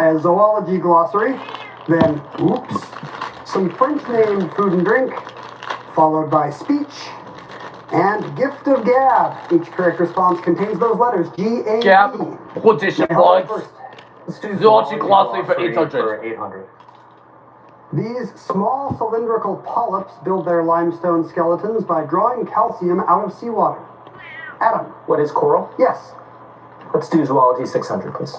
a zoology glossary, then oops, some French-named food and drink, followed by speech, and gift of gab. Each correct response contains those letters, G-A-B. Gab, quotation marks, zoology glossary for 800. These small cylindrical polyps build their limestone skeletons by drawing calcium out of seawater. Adam. What is coral? Yes. Let's do zoology 600, please.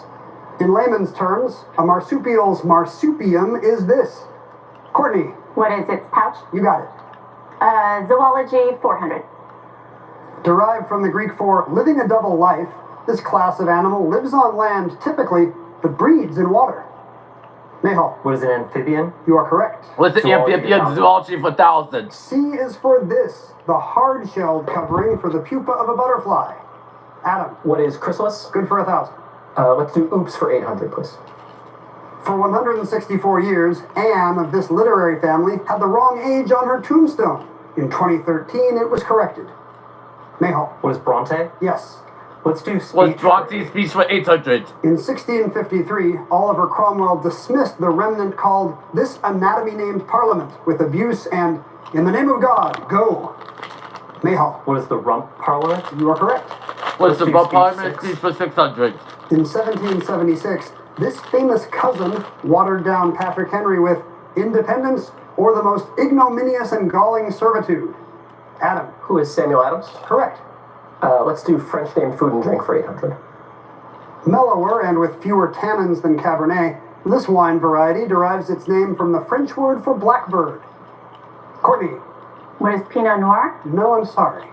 In layman's terms, a marsupial's marsupium is this. Courtney. What is its pouch? You got it. Zoology 400. Derived from the Greek for living a double life, this class of animal lives on land typically, but breeds in water. Nehal. What is an amphibian? You are correct. What's the amphibian zoology for 1,000? C is for this, the hard-shelled covering for the pupa of a butterfly. Adam. What is chrysalis? Good for 1,000. Let's do oops for 800, please. For 164 years, Anne of this literary family had the wrong age on her tombstone. In 2013, it was corrected. Nehal. What is Bronte? Yes. Let's do speech. What's Bronte's speech for 800? In 1653, Oliver Cromwell dismissed the remnant called this anatomy-named parliament with abuse and, in the name of God, go. Nehal. What is the rump parliament? You are correct. What's the rump parliament speech for 600? In 1776, this famous cousin watered down Patrick Henry with independence or the most ignominious and galling servitude. Adam. Who is Samuel Adams? Correct. Let's do French-named food and drink for 800. Mellower and with fewer tannins than Cabernet, this wine variety derives its name from the French word for blackbird. Courtney. What is Pinot Noir? No, I'm sorry.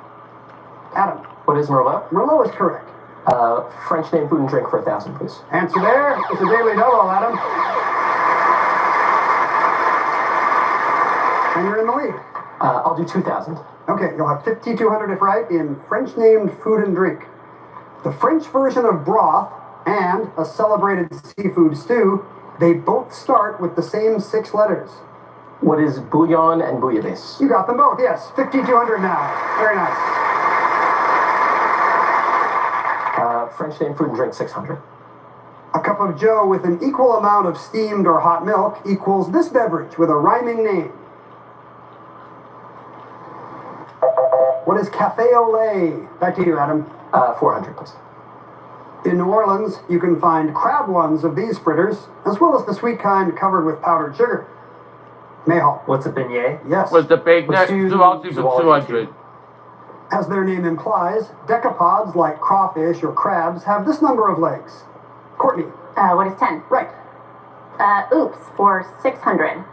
Adam. What is Merlot? Merlot is correct. French-named food and drink for 1,000, please. Answer there. It's a daily double, Adam. And you're in the lead. I'll do 2,000. Okay, you'll have 5,200 if right in French-named food and drink. The French version of broth and a celebrated seafood stew, they both start with the same 6 letters. What is bouillon and bouillabaisse? You got them both, yes. 5,200 now. Very nice. French-named food and drink 600. A cup of joe with an equal amount of steamed or hot milk equals this beverage with a rhyming name. What is café au lait? Back to you, Adam. 400, please. In New Orleans, you can find crab ones of these fritters, as well as the sweet kind covered with powdered sugar. Mayhall. What's a beignet? Yes. What's the big neck zoology for 200? As their name implies, decapods like crawfish or crabs have this number of legs. Courtney. What is 10? Right. Oops for 600.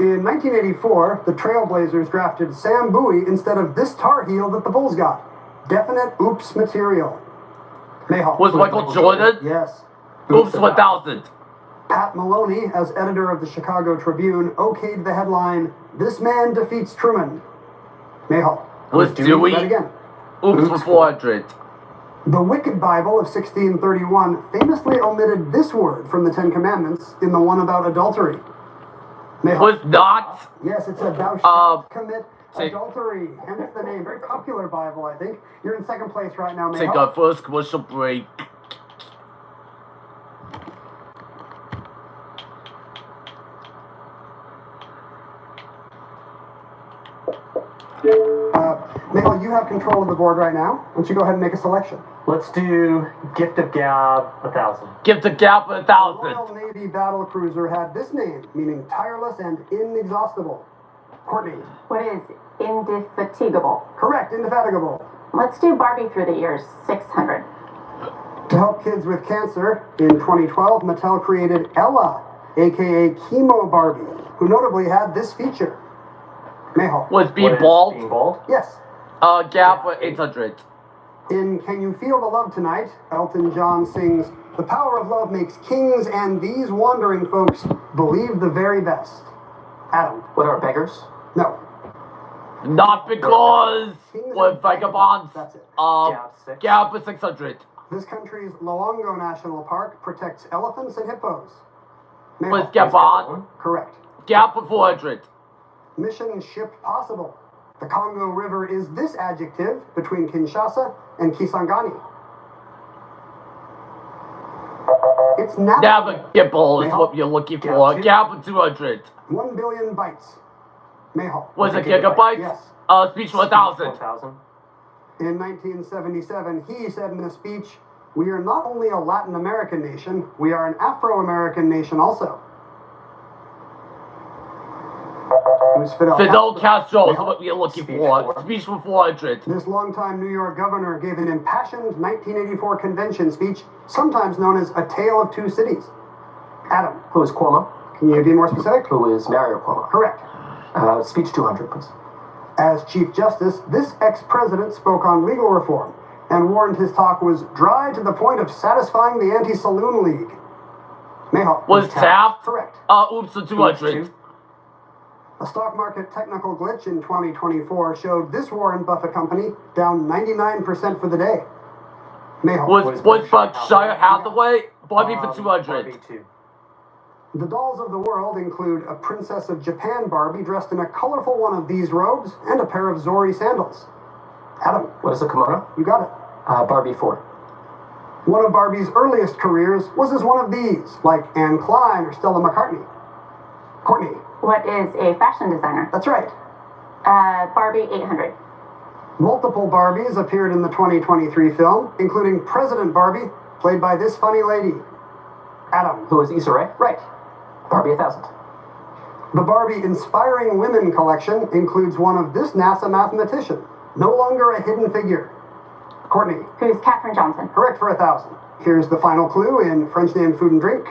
In 1984, the Trailblazers drafted Sam Bowie instead of this Tar Heel that the Bulls got. Definite oops material. Mayhall. Was Michael Jordan? Yes. Oops 1,000. Pat Maloney, as editor of the Chicago Tribune, okayed the headline, "This man defeats Truman." Mayhall. Was Dewey? That again. Oops for 400. The Wicked Bible of 1631 famously omitted this word from the Ten Commandments in the one about adultery. Was not. Yes, it said thou shalt commit adultery. Hence the name. Very popular Bible, I think. You're in second place right now, Take our first commercial break. Mayhall, you have control of the board right now. Why don't you go ahead and make a selection? Let's do gift of gab 1,000. Gift of gab 1,000. The Royal Navy battle cruiser had this name, meaning tireless and inexhaustible. Courtney. What is indefatigable? Correct, indefatigable. Let's do Barbie through the years 600. To help kids with cancer, in 2012, Mattel created Ella, aka Chemo Barbie, who notably had this feature. Mayhall. Was being bald? Being bald? Yes. Gap for 800. In Can You Feel the Love Tonight, Elton John sings, "The power of love makes kings and these wandering folks believe the very best." Adam. What are beggars? No. Not because we're vagabonds. That's it. Gap for 600. This country's Luongo National Park protects elephants and hippos. Was Gabon? Correct. Gap for 400. Mission Ship Possible. The Congo River is this adjective between Kinshasa and Kisangani. It's navigable is what you're looking for. Gap 200. 1 billion bytes. Mayhaw. Was it gigabytes? Yes. Speech 1000. In 1977, he said in a speech, "We are not only a Latin American nation, we are an Afro-American nation also." It was Fidel Castro is what we're looking for. Speech for 400. This longtime New York governor gave an impassioned 1984 convention speech, sometimes known as A Tale of Two Cities. Adam. Who is Cuomo? Can you be more specific? Who is Mario Cuomo? Correct. Speech 200, please. As Chief Justice, this ex-president spoke on legal reform and warned his talk was dry to the point of satisfying the anti-saloon league. Mayhaw. Was Taft? Correct. Oops, 200. A stock market technical glitch in 2024 showed this Warren Buffett company down 99% for the day. Mayhaw. Was Berkshire Hathaway? Barbie for 200. The dolls of the world include a Princess of Japan Barbie dressed in a colorful one of these robes and a pair of Zori sandals. Adam. What is a kimono? You got it. Barbie 4. One of Barbie's earliest careers was as one of these, like Anne Klein or Stella McCartney. Courtney. What is a fashion designer? That's right. Barbie 800. Multiple Barbies appeared in the 2023 film, including President Barbie, played by this funny lady. Adam. Who is Issa Rae? Right. Barbie 1000. The Barbie Inspiring Women collection includes one of this NASA mathematician, no longer a hidden figure. Courtney. Who's Katherine Johnson? Correct for 1,000. Here's the final clue in French name Food and Drink.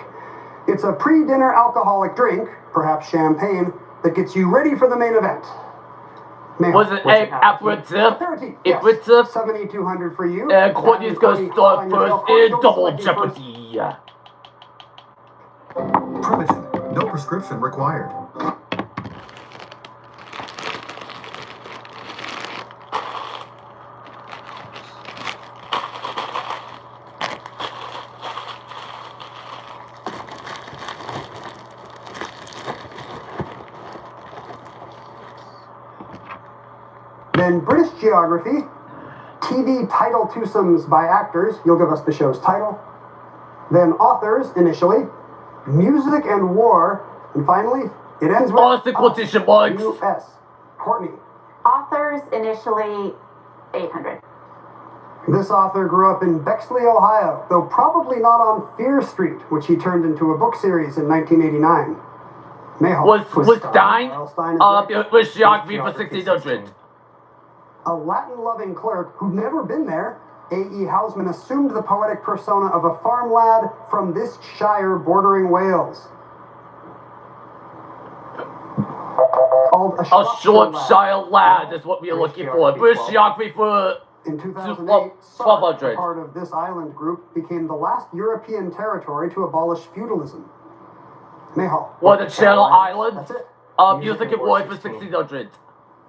It's a pre-dinner alcoholic drink, perhaps champagne, that gets you ready for the main event. Was it a aperitif? Yes. Aperitif? 7,200 for you. Courtney's gonna start first in double jeopardy. Privigen, no prescription required. Then British geography, TV title twosomes by actors, you'll give us the show's title. Then authors, initially, music and war, and finally, it ends with quotation marks. U.S. Courtney. Authors, initially 800. This author grew up in Bexley, Ohio, though probably not on Fear Street, which he turned into a book series in 1989. Mayhaw. Was Stein? Was geography for 1600. A Latin-loving clerk who'd never been there, A.E. Housman assumed the poetic persona of a farm lad from this shire bordering Wales. Called A Shropshire lad is what we're looking for. British geography for in 2008, 1200. part of this island group became the last European territory to abolish feudalism. Mayhaw. What, the Channel Islands? That's it. Music and war for 1600.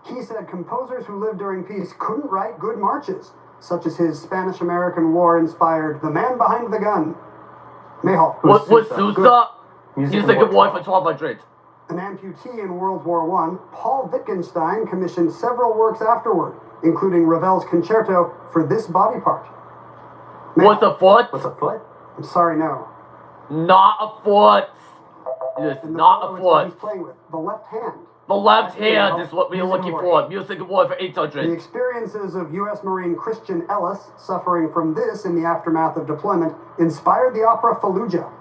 He said composers who lived during peace couldn't write good marches, such as his Spanish-American War-inspired The Man Behind the Gun. Mayhaw. Was Sousa? Music and war for 1200. An amputee in World War I, Paul Wittgenstein commissioned several works afterward, including Ravel's concerto for this body part. What's a foot? What's a foot? I'm sorry, no. Not a foot. It is not a foot. He's playing with the left hand. The left hand is what we're looking for. Music and war for 800. The experiences of U.S. Marine Christian Ellis, suffering from this in the aftermath of deployment, inspired the opera Fallujah.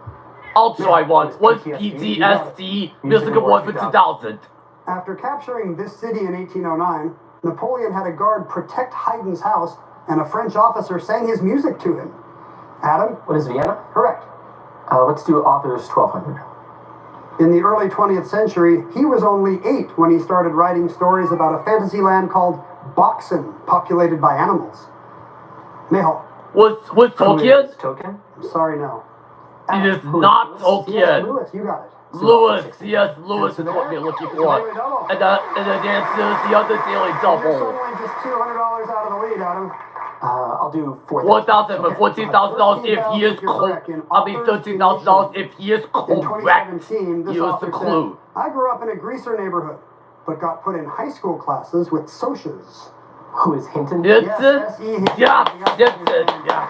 I'll try one. What's PTSD? Music and war for 2000. After capturing this city in 1809, Napoleon had a guard protect Haydn's house, and a French officer sang his music to him. Adam? What is Vienna? Correct. Let's do authors 1200. In the early 20th century, he was only 8 when he started writing stories about a fantasy land called Boxen, populated by animals. Mayhaw. Was Tolkien? Tolkien? I'm sorry, no. It is not Tolkien. Lewis, you got it. Lewis, yes, Lewis is what we're looking for. And the answer is the other daily You're double. suddenly just $200 out of the lead, Adam. I'll do 4,000 for $14,000 if he is correct. $13,000 if he is correct. In 2017, this Here's author the clue. said, I grew up in a greaser neighborhood, but got put in high school classes with socias. Who is Hinton? Hinton? Yes, S.E. Hinton. Yeah, Hinton, yeah.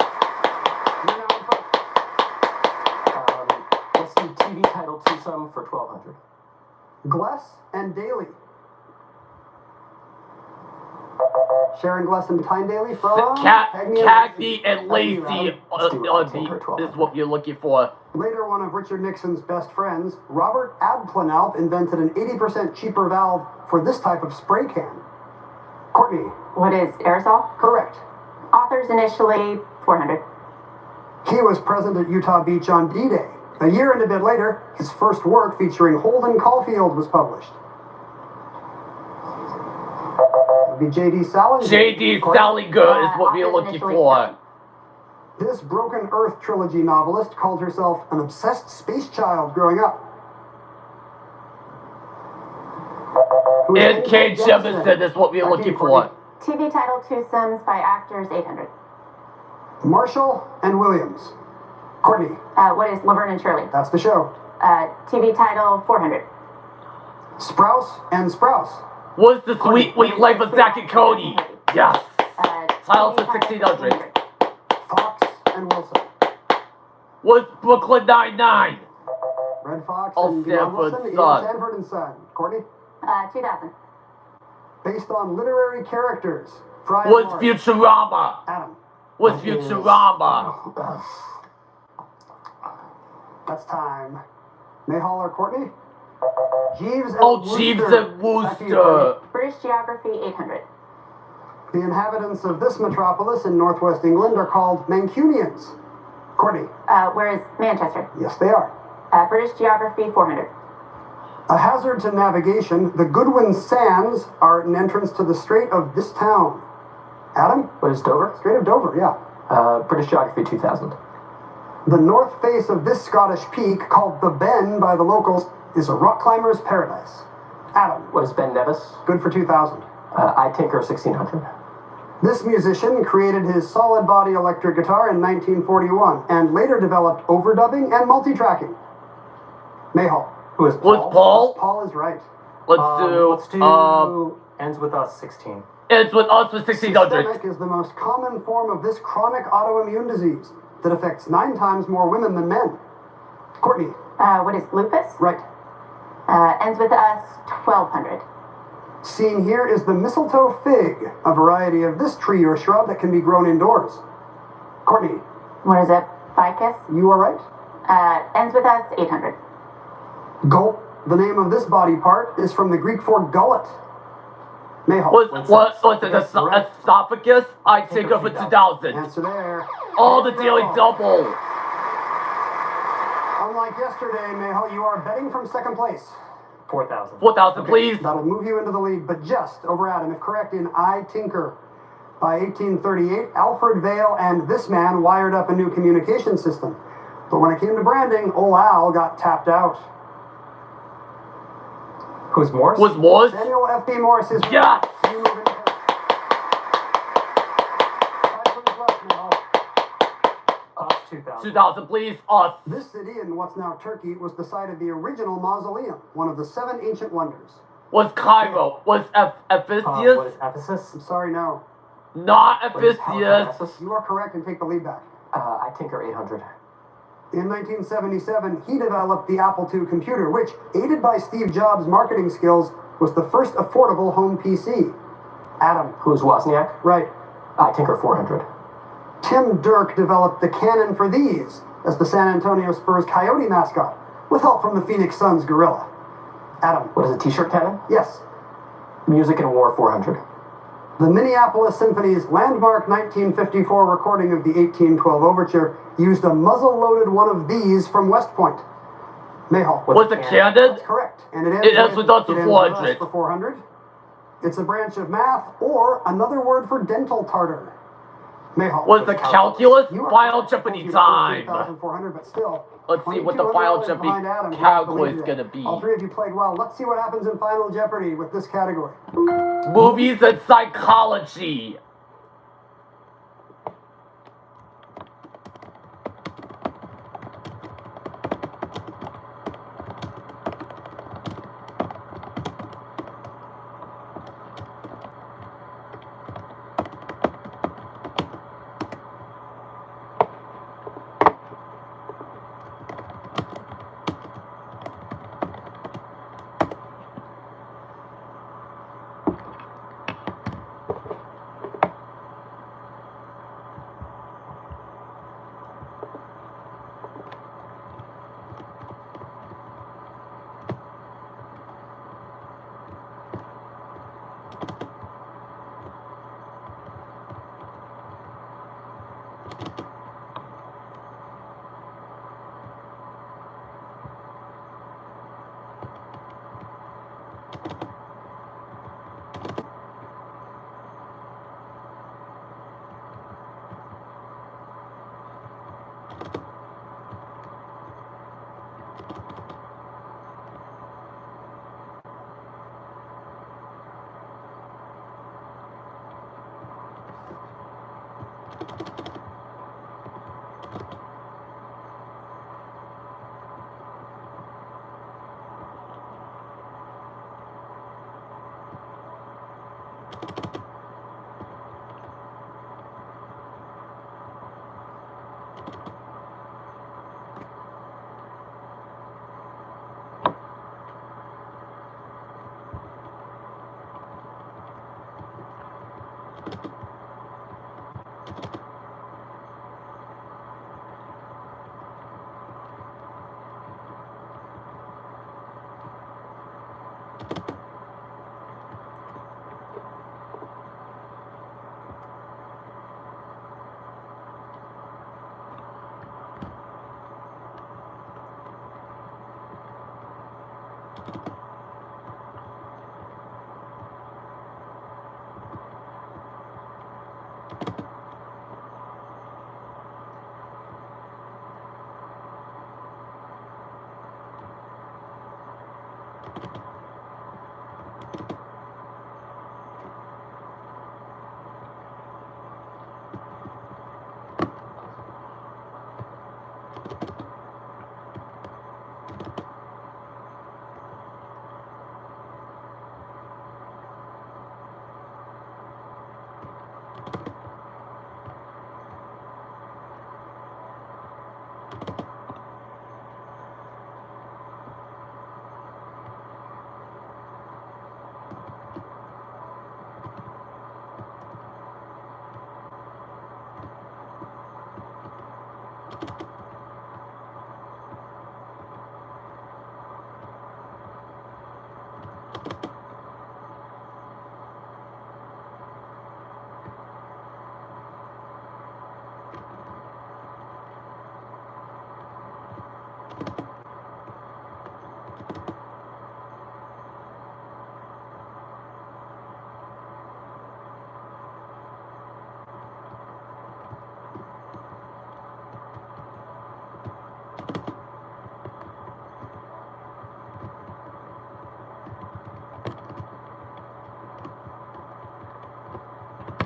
Let's do TV title twosome for 1200. Gless and Daly. Sharon Gless and Tyne Daly from Cagney and Lacey is what you're looking for. Later one of Richard Nixon's best friends, Robert Abplanalp, invented an 80% cheaper valve for this type of spray can. Courtney. What is aerosol? Correct. Authors initially 400. He was present at Utah Beach on D-Day. A year and a bit later, his first work featuring Holden Caulfield was published. It would be J.D. Salinger. J.D. Salinger is what we're looking for. This Broken Earth trilogy novelist called herself an obsessed space child growing up. N.K. Jemisin is what we're looking for. TV title twosomes by actors 800. Marshall and Williams. Courtney. What is Laverne and Shirley? That's the show. TV title 400. Sprouse and Sprouse. What's the Sweet Wheat Life of Zack and Cody? Yes. Title for 1600. Fox and Wilson. What's Brooklyn Nine-Nine? Red Fox and Sanford Wilson. Sanford and Son. Courtney. 2000. Based on literary characters. What's Futurama? Adam. What's Futurama? That's time. Mayhall or Courtney? Jeeves and Wooster. Jeeves and Wooster. British Geography 800. The inhabitants of this metropolis in northwest England are called Mancunians. Courtney. Where is Manchester? Yes, they are. British Geography 400. A hazard to navigation, the Goodwin Sands are an entrance to the Strait of this town. Adam? What is Dover? Strait of Dover, yeah. British Geography 2000. The north face of this Scottish peak, called the Ben by the locals, is a rock climber's paradise. Adam. What is Ben Nevis? Good for 2000. I Tinker 1600. This musician created his solid body electric guitar in 1941 and later developed overdubbing and multi-tracking. Mayhall. Who is Paul? Paul? Paul is right. Let's do Ends with Us 16. Ends with Us with 1600. Systemic is the most common form of this chronic autoimmune disease that affects 9 times more women than men. Courtney. What is lupus? Right. Ends with us 1200. Seen here is the mistletoe fig, a variety of this tree or shrub that can be grown indoors. Courtney. What is it? Ficus? You are right. Ends with us 800. Gulp, the name of this body part, is from the Greek for gullet. Mayhall. What's it? Esophagus? I take it for 2000. Answer there. Oh, the daily double. Unlike yesterday, Mayhall, you are betting from second place. 4,000. 4,000, please. That'll move you into the lead, but just over Adam, if correct, in I Tinker. By 1838, Alfred Vail and this man wired up a new communication system. But when it came to branding, old Al got tapped out. Who's Morse? Was Morse? Daniel F.B. Morse is yeah. You move into 2000, please. Us. This city in what's now Turkey was the site of the original mausoleum, one of the 7 ancient wonders. Was Cairo? Was Ephesus? What is Ephesus? I'm sorry, no. Not Ephesus. You are correct and take the lead back. I Tinker 800. In 1977, he developed the Apple II computer, which, aided by Steve Jobs' marketing skills, was the first affordable home PC. Adam. Who's Wozniak? Right. I Tinker 400. Tim Dirk developed the cannon for these as the San Antonio Spurs Coyote mascot, with help from the Phoenix Suns gorilla. Adam. What is a t-shirt cannon? Yes. Music and War 400. The Minneapolis Symphony's landmark 1954 recording of the 1812 Overture used a muzzle-loaded one of these from West Point. Mayhall. Was it cannon? That's correct. And it ends with us for 400. For 400. It's a branch of math, or another word for dental tartar. Mayhall. Was the calculus? Final Jeopardy time. 8,400, but still. Let's see what the Final Jeopardy calculus is going to be. All 3 of you played well. Let's see what happens in Final Jeopardy with this category. Movies and psychology.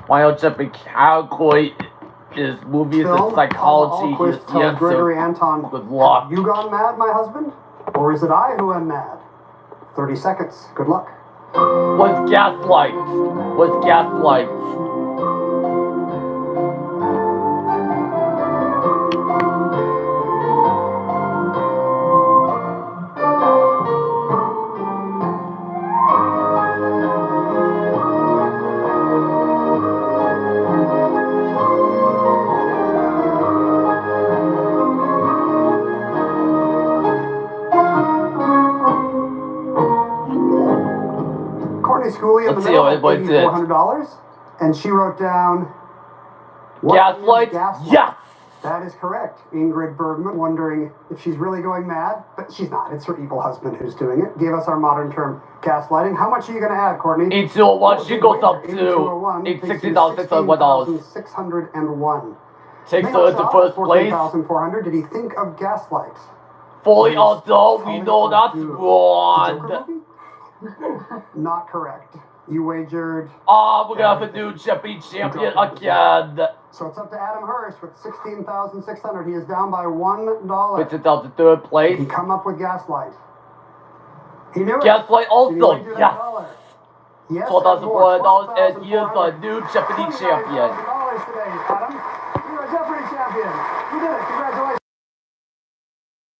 While jumping category is movies Film, and psychology, Alquist is the tells answer. Gregory Anton, Good luck. have you gone mad, my husband? Or is it I who am mad? 30 seconds. Good luck. Was gaslight. Was gaslight. Schoolie in the Let's see middle what at everybody did. $8,400, and she wrote down Gaslight? Yes! That is correct. Ingrid Bergman, wondering if she's really going mad, but she's not. It's her evil husband who's doing it. Gave us our modern term, gaslighting. How much are you going to add, Courtney? 8201. She goes up to $16,601. $16,601. Takes her into first place. $14,400. Did he think of gaslight? Fully although we know that's wrong. Not correct. You wagered. We're gonna have a new Jeopardy champion again. So it's up to Adam Hirsch with $16,600. He is down by $1. Puts it down to third place. He come up with gaslight. He knew it. Gaslight also, yes. Yes. $12,400, and he is a new Jeopardy champion. $20,000 today, Adam. You're a Jeopardy champion. You did it. Congratulations.